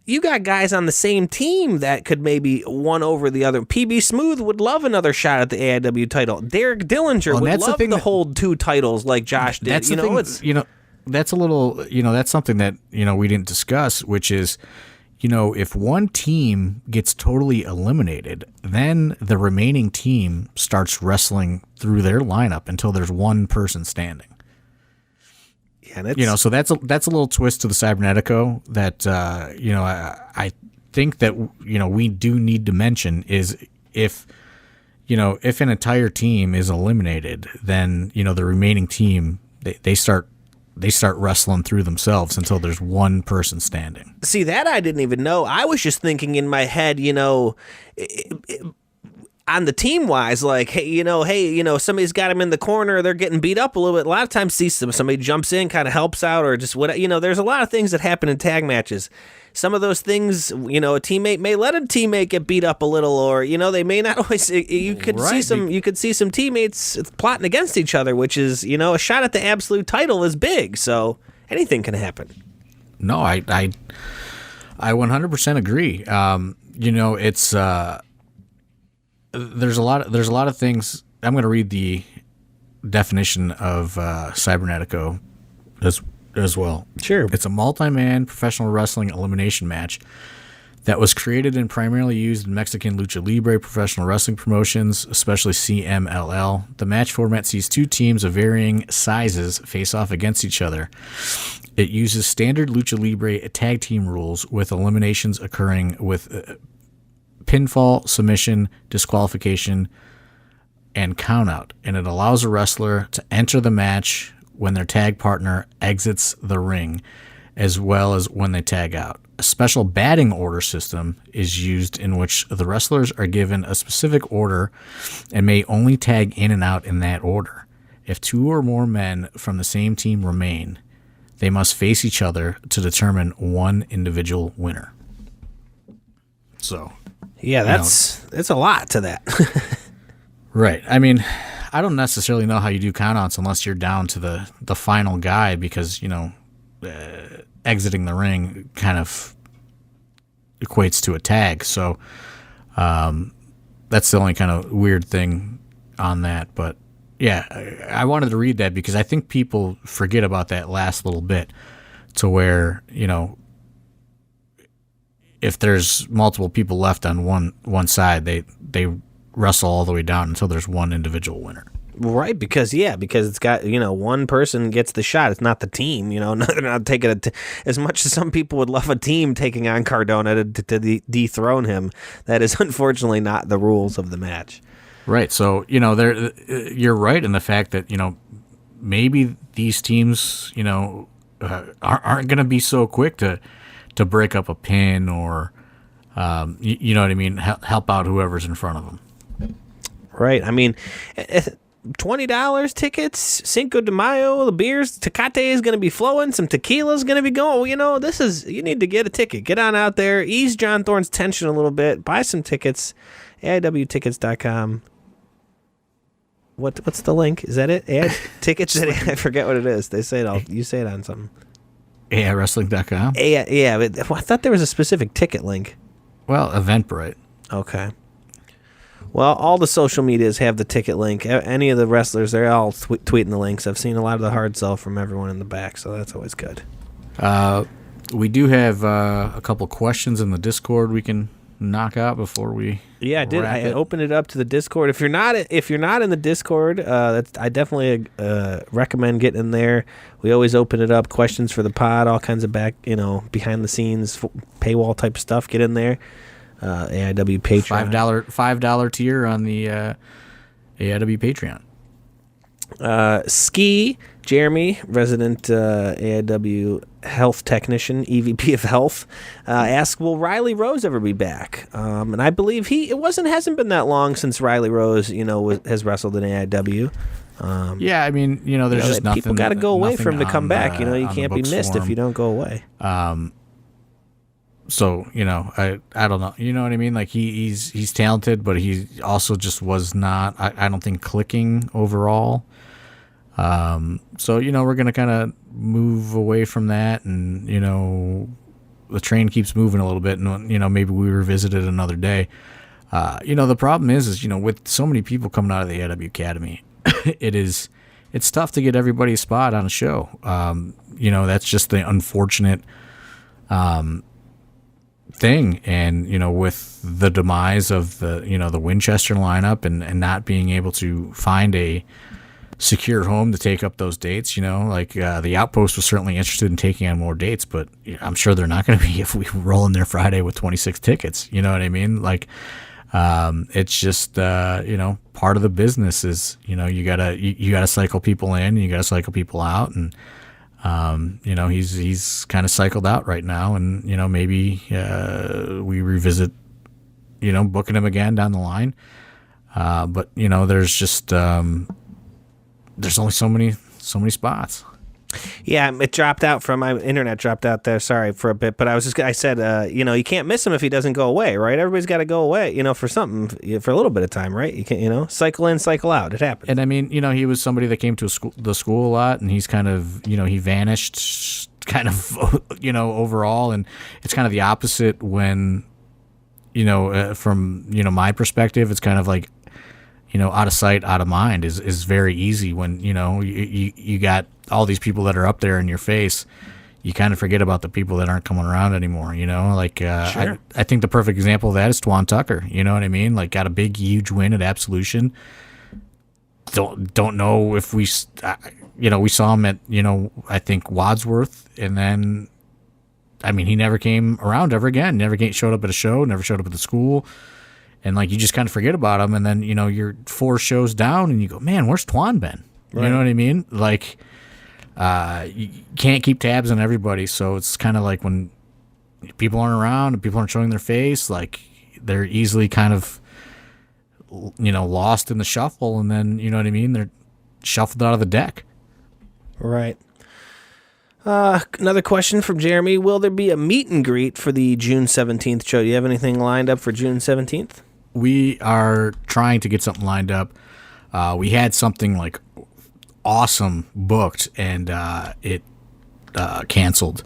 You got guys on the same team that could maybe one over the other. PB Smooth would love another shot at the AIW title. Derek Dillinger would love to hold 2 titles like Josh did. That's that's a little, that's something that, we didn't discuss, which is, if one team gets totally eliminated, then the remaining team starts wrestling through their lineup until there's one person standing. Yeah, so that's a little twist to the Cibernetico that I think that we do need to mention is if if an entire team is eliminated, then, the remaining team, they start wrestling through themselves until there's one person standing. See, that I didn't even know. I was just thinking in my head, on the team wise, like, hey, somebody's got him in the corner, they're getting beat up a little bit. A lot of times, somebody jumps in, kind of helps out, or just what, there's a lot of things that happen in tag matches. Some of those things, a teammate may let a teammate get beat up a little, or they may not always. You could see some teammates plotting against each other, which is a shot at the absolute title is big. So anything can happen. No, I 100% agree. It's there's a lot of things. I'm going to read the definition of Cibernetico as well. Sure. It's a multi-man professional wrestling elimination match that was created and primarily used in Mexican lucha libre professional wrestling promotions, especially CMLL. The match format sees two teams of varying sizes face off against each other. It uses standard lucha libre tag team rules, with eliminations occurring with pinfall, submission, disqualification, and countout, and it allows a wrestler to enter the match when their tag partner exits the ring, as well as when they tag out. A special batting order system is used, in which the wrestlers are given a specific order and may only tag in and out in that order. If two or more men from the same team remain, they must face each other to determine one individual winner. So, yeah, that's a lot to that. Right. I mean, I don't necessarily know how you do countouts unless you're down to the final guy, because, exiting the ring kind of equates to a tag. So that's the only kind of weird thing on that. But, yeah, I wanted to read that because I think people forget about that last little bit, to where, if there's multiple people left on one side, they wrestle all the way down until there's one individual winner. Right, because it's got, one person gets the shot. It's not the team, they're not taking as much as some people would love a team taking on Cardona to dethrone him. That is unfortunately not the rules of the match. Right, so, you're right in the fact that, maybe these teams, aren't going to be so quick to break up a pin or, you know what I mean, help out whoever's in front of them. Right. I mean, $20 tickets, Cinco de Mayo, the beers, Tecate is going to be flowing, some tequila is going to be going. You need to get a ticket. Get on out there, ease John Thorne's tension a little bit, buy some tickets, AIWtickets.com. What's the link? Is that it? AI tickets? I forget what it is. They say it you say it on something. AIWrestling.com? Yeah, but I thought there was a specific ticket link. Well, Eventbrite. Okay. Well, all the social medias have the ticket link. Any of the wrestlers, they're all tweeting the links. I've seen a lot of the hard sell from everyone in the back, so that's always good. We do have a couple questions in the Discord we can knock out before we. Yeah, I did. I opened it up to the Discord. If you're not in the Discord, I definitely recommend getting in there. We always open it up. Questions for the pod, all kinds of behind the scenes paywall type stuff. Get in there. AIW Patreon. $5 tier on the AIW Patreon. Ski Jeremy, resident AIW health technician, EVP of health, asked, "Will Riley Rose ever be back?" And I believe hasn't been that long since Riley Rose, has wrestled in AIW. Yeah, I mean, there's just nothing. People got to go away for him to come back. You can't be missed if you don't go away. So, I don't know. You know what I mean? Like, he's talented, but he also just was not, I don't think, clicking overall. So, we're going to kind of move away from that, and, the train keeps moving a little bit, and, maybe we revisit it another day. The problem is, with so many people coming out of the AIW Academy, it's tough to get everybody a spot on a show. That's just the unfortunate, thing. And with the demise of the Winchester lineup and not being able to find a secure home to take up those dates, the Outpost was certainly interested in taking on more dates, but I'm sure they're not going to be if we roll in there Friday with 26 tickets. You know what I mean? Like, It's just part of the business is you gotta cycle people in, and you gotta cycle people out, and he's kind of cycled out right now, and maybe we revisit booking him again down the line. But there's just there's only so many spots. Yeah, it dropped out from my internet. Dropped out there. Sorry for a bit, but I said, you can't miss him if he doesn't go away, right? Everybody's got to go away, for something, for a little bit of time, right? You can't, cycle in, cycle out. It happens. And I mean, he was somebody that came to the school a lot, and he's kind of, he vanished, kind of, overall, and it's kind of the opposite when, from my perspective, it's kind of like, out of sight, out of mind is very easy when, you got all these people that are up there in your face. You kind of forget about the people that aren't coming around anymore, Sure. I think the perfect example of that is Twan Tucker, you know what I mean? Like, got a big, huge win at Absolution. Don't know if we saw him at, I think Wadsworth, and then, I mean, he never came around ever again, showed up at a show, never showed up at the school. And, like, you just kind of forget about him, and then, you're 4 shows down, and you go, man, where's Twan been? Right. You know what I mean? Like, you can't keep tabs on everybody, so it's kind of like when people aren't around and people aren't showing their face, like, they're easily kind of, lost in the shuffle, and then, you know what I mean? They're shuffled out of the deck. Right. Another question from Jeremy. Will there be a meet and greet for the June 17th show? Do you have anything lined up for June 17th? We are trying to get something lined up. We had something like awesome booked, and it canceled.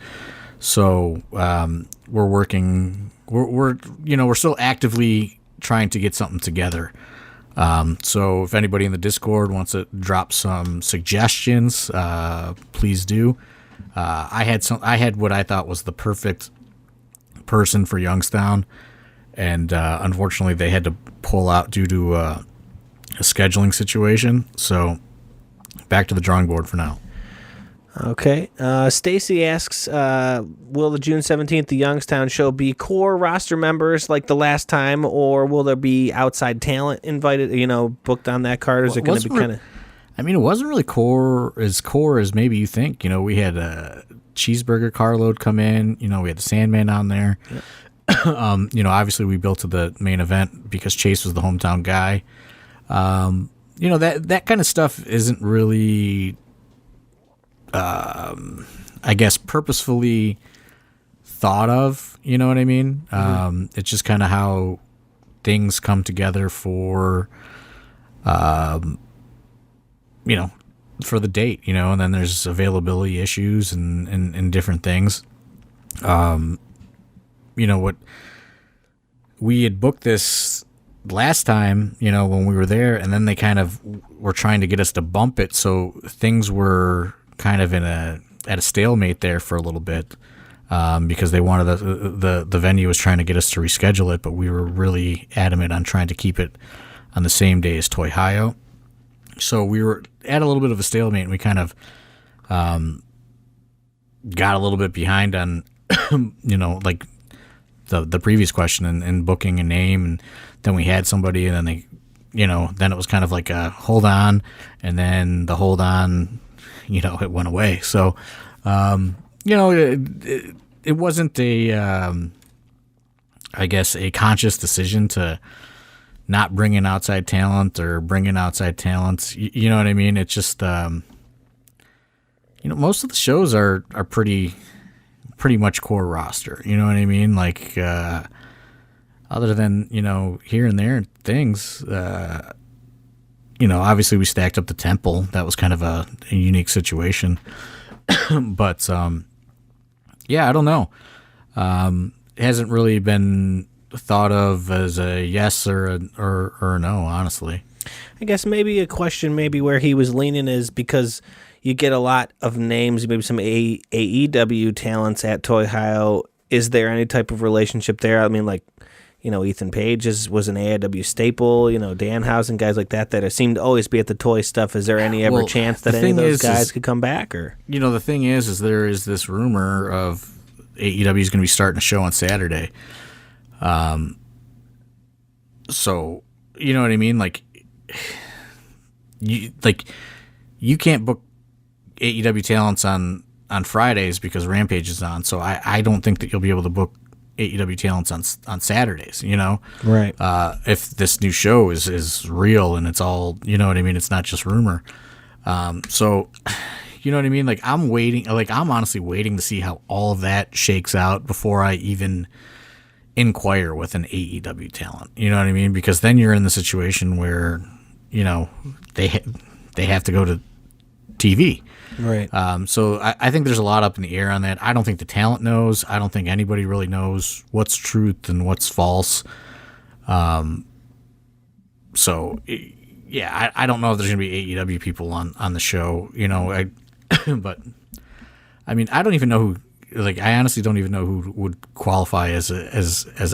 So we're working. We're still actively trying to get something together. So if anybody in the Discord wants to drop some suggestions, please do. I had what I thought was the perfect person for Youngstown, and unfortunately they had to pull out due to a scheduling situation. So back to the drawing board for now. Okay. Stacy asks, will the June 17th, the Youngstown show, be core roster members like the last time, or will there be outside talent invited, booked on that card? Or is it going to be kind of... I mean, it wasn't really core as maybe you think. We had a cheeseburger carload come in. We had the Sandman on there. Yep. Obviously we built to the main event because Chase was the hometown guy. That kind of stuff isn't really, I guess, purposefully thought of. You know what I mean? Mm-hmm. It's just kind of how things come together for, for the date, and then there's availability issues and different things. What we had booked this last time, when we were there, and then they kind of were trying to get us to bump it. So things were kind of at a stalemate there for a little bit, because they wanted the venue was trying to get us to reschedule it, but we were really adamant on trying to keep it on the same day as Toy Hio. So we were at a little bit of a stalemate, and we kind of got a little bit behind on, like the previous question and booking a name, and then we had somebody, and then they, then it was kind of like a hold on, and then the hold on, it went away. So, it wasn't I guess a conscious decision to not bring in outside talent or bring in outside talents. You know what I mean? It's just, most of the shows are pretty much core roster. You know what I mean? Like, other than, here and there things, obviously we stacked up the Temple. That was kind of a unique situation. But, yeah, I don't know. It hasn't really been thought of as a yes or a no, honestly. I guess maybe a question where he was leaning is because you get a lot of names, maybe some AEW talents at Toy Hio. Is there any type of relationship there? I mean, like, Ethan Page was an AEW staple, Danhausen, guys like that seem to always be at the toy stuff. Is there any ever chance that any of those guys could come back? Or the thing is there is this rumor of AEW is going to be starting a show on Saturday. So, you know what I mean? Like you can't book AEW talents on Fridays because Rampage is on. So I don't think that you'll be able to book AEW talents on Saturdays, you know? Right. If this new show is real and it's all, you know what I mean? It's not just rumor. So, you know what I mean? Like I'm honestly waiting to see how all of that shakes out before I even inquire with an AEW talent. You know what I mean? Because then you're in the situation where, you know, they have to go to TV. Right. So I think there's a lot up in the air on that. I don't think the talent knows. I don't think anybody really knows what's truth and what's false. So yeah, I don't know if there's going to be AEW people on the show, you know, but I mean, I don't even know who, like, I honestly don't even know who would qualify as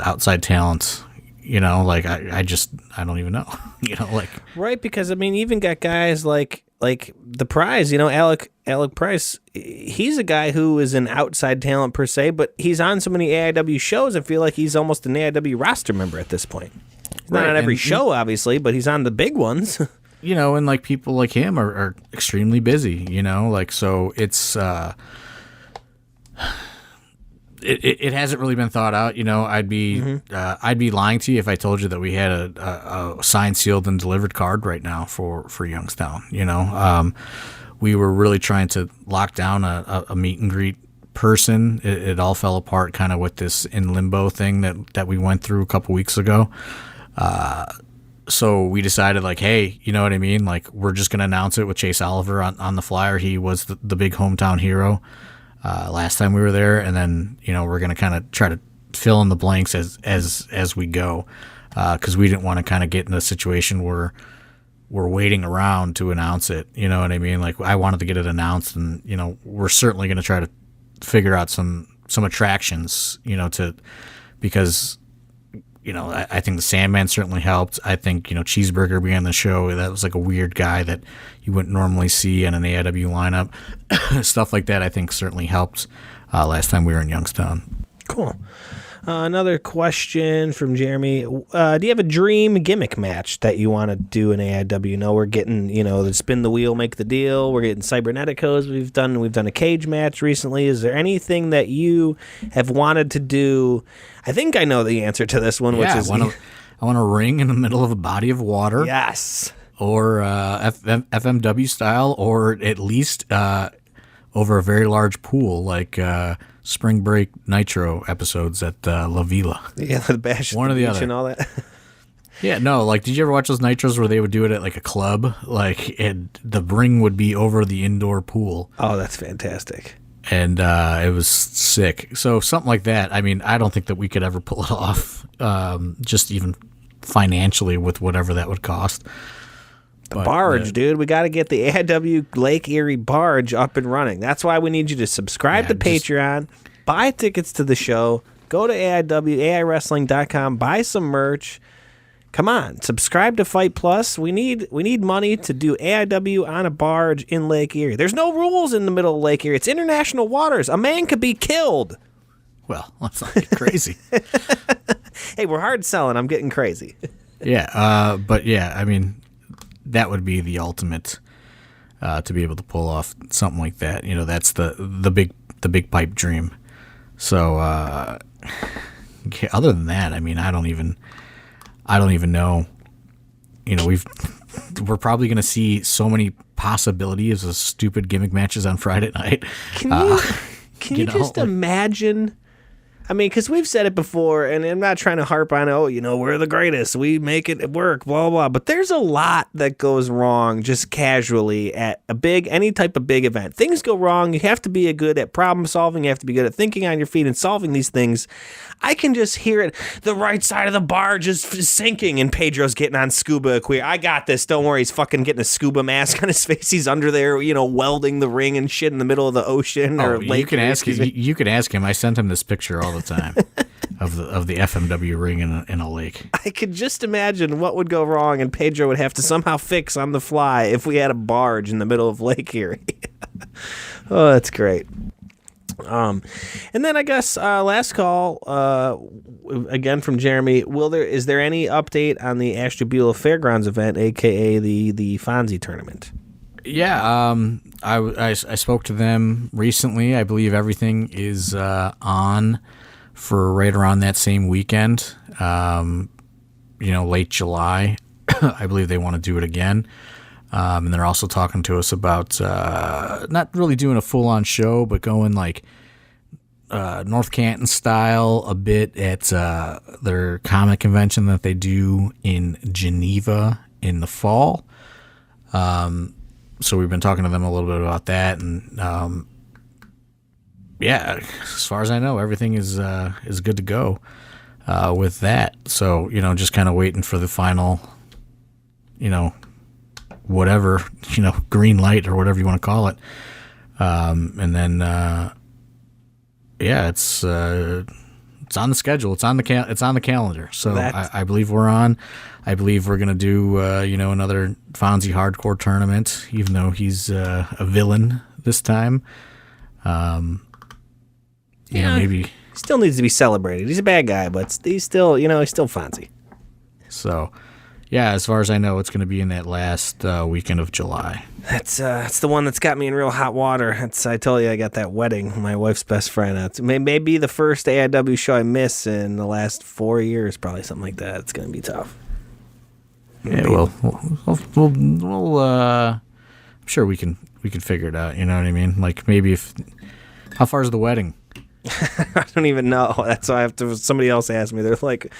outside talent. You know, like I don't even know. You know, like right, because I mean, even got guys like the Prize. You know, Alec Price. He's a guy who is an outside talent per se, but he's on so many AIW shows. I feel like he's almost an AIW roster member at this point. He's not on every show, obviously, but he's on the big ones. You know, and like people like him are extremely busy. You know, like so it's. It hasn't really been thought out, you know. I'd be lying to you if I told you that we had a signed, sealed, and delivered card right now for Youngstown. You know, we were really trying to lock down a meet and greet person. It all fell apart kind of with this in limbo thing that we went through a couple weeks ago. So we decided, like, hey, you know what I mean? Like, we're just going to announce it with Chase Oliver on the flyer. He was the big hometown hero. Last time we were there, and then, you know, we're going to kind of try to fill in the blanks as we go, because we didn't want to kind of get in a situation where we're waiting around to announce it. You know what I mean? Like, I wanted to get it announced, and, you know, we're certainly going to try to figure out some attractions, you know, because, you know, I think the Sandman certainly helped. I think, you know, Cheeseburger being on the show, that was like a weird guy that you wouldn't normally see in an AIW lineup. Stuff like that, I think, certainly helped last time we were in Youngstown. Cool. Another question from Jeremy. Do you have a dream gimmick match that you want to do in AIW? You know, we're getting, you know, the spin the wheel, make the deal. We're getting Cyberneticos. We've done a cage match recently. Is there anything that you have wanted to do? I think I know the answer to this one, which is... I want a ring in the middle of a body of water. Yes. Or FMW style, or at least over a very large pool, like Spring Break Nitro episodes at La Vila. Yeah, the bash one or the other, and all that. Yeah, no, like, did you ever watch those Nitros where they would do it at like a club, like, and the ring would be over the indoor pool? Oh, that's fantastic. And it was sick. So something like that. I mean, I don't think that we could ever pull it off, just even financially with whatever that would cost. The barge, dude. We got to get the AIW Lake Erie barge up and running. That's why we need you to subscribe to Patreon, buy tickets to the show, go to AIWrestling.com, buy some merch. Come on, subscribe to Fight Plus. We need money to do AIW on a barge in Lake Erie. There's no rules in the middle of Lake Erie. It's international waters. A man could be killed. Well, let's not get crazy. Hey, we're hard selling. I'm getting crazy. Yeah, but yeah, I mean, that would be the ultimate to be able to pull off something like that. You know, that's the big pipe dream. So other than that, I mean, I don't even know. You know, we're probably going to see so many possibilities of stupid gimmick matches on Friday night. Can you just imagine? I mean, because we've said it before, and I'm not trying to harp on, we're the greatest. We make it work, blah, blah. But there's a lot that goes wrong just casually at any type of big event. Things go wrong. You have to be good at problem solving. You have to be good at thinking on your feet and solving these things. I can just hear it. The right side of the barge is sinking, and Pedro's getting on scuba equipment. I got this. Don't worry. He's fucking getting a scuba mask on his face. He's under there, welding the ring and shit in the middle of the ocean or lake. You can ask him. I sent him this picture all the time of the FMW ring in a lake. I could just imagine what would go wrong, and Pedro would have to somehow fix on the fly if we had a barge in the middle of Lake Erie. Oh, that's great. And then I guess last call again from Jeremy. Is there any update on the Ashtabula Fairgrounds event, aka the Fonzie tournament? Yeah, I spoke to them recently. I believe everything is on for right around that same weekend. Late July. I believe they want to do it again. And they're also talking to us about not really doing a full-on show, but going like North Canton style a bit at their comic convention that they do in Geneva in the fall. So we've been talking to them a little bit about that, and as far as I know, everything is good to go with that. So just kind of waiting for the final, whatever, green light or whatever you want to call it. And then, it's on the schedule. It's on the calendar. So I believe we're on. I believe we're going to do, another Fonzie hardcore tournament, even though he's a villain this time. Maybe. Still needs to be celebrated. He's a bad guy, but he's still Fonzie. So, yeah, as far as I know, it's going to be in that last weekend of July. That's the one that's got me in real hot water. I told you I got that wedding, my wife's best friend. It may be the first AIW show I miss in the last 4 years, probably something like that. It's going to be tough. Yeah, we'll I'm sure we can figure it out. You know what I mean? Like how far is the wedding? I don't even know. That's why somebody else asked me. They're like,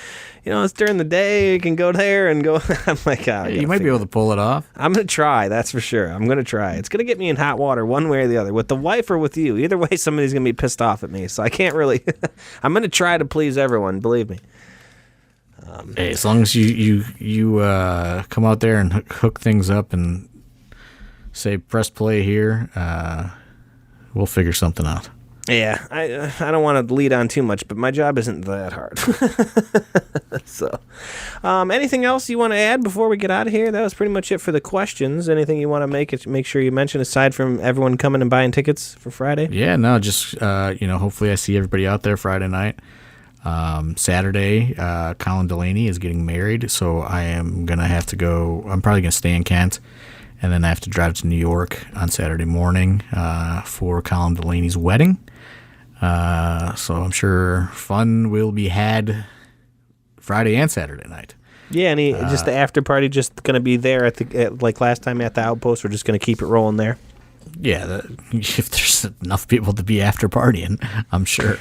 it's during the day. You can go there and go. I'm like, you might be able to pull it off. I'm going to try. That's for sure. I'm going to try. It's going to get me in hot water one way or the other, with the wife or with you. Either way, somebody's going to be pissed off at me. So I can't really. I'm going to try to please everyone. Believe me. Hey, as long as you come out there and hook things up and say press play here, we'll figure something out. Yeah, I don't want to lead on too much, but my job isn't that hard. So, anything else you want to add before we get out of here? That was pretty much it for the questions. Anything you want to make sure you mention aside from everyone coming and buying tickets for Friday? Yeah, no, just hopefully I see everybody out there Friday night. Saturday, Colin Delaney is getting married, so I am gonna have to go. I'm probably gonna stay in Kent, and then I have to drive to New York on Saturday morning for Colin Delaney's wedding. So I'm sure fun will be had Friday and Saturday night. Yeah, and just the after party, just going to be there like last time at the Outpost. We're just going to keep it rolling there. Yeah, if there's enough people to be after partying, I'm sure.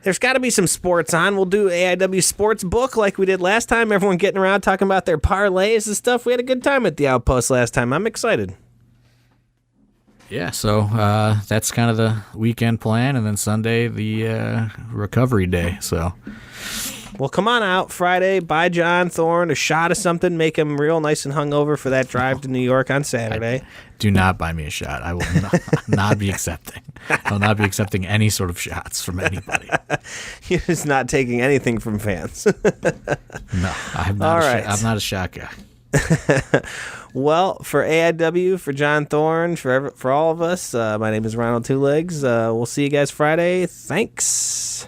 There's got to be some sports on. We'll do AIW Sports Book like we did last time. Everyone getting around talking about their parlays and stuff. We had a good time at the Outpost last time. I'm excited. Yeah, so that's kind of the weekend plan, and then Sunday, the recovery day. So, well, come on out Friday, buy John Thorne a shot of something, make him real nice and hungover for that drive to New York on Saturday. Do not buy me a shot. I will not be accepting. I will not be accepting any sort of shots from anybody. You're just not taking anything from fans. No, I'm not. I'm not a shot guy. Well, for AIW, for John Thorne, for all of us, my name is Ronald Two Legs. We'll see you guys Friday. Thanks.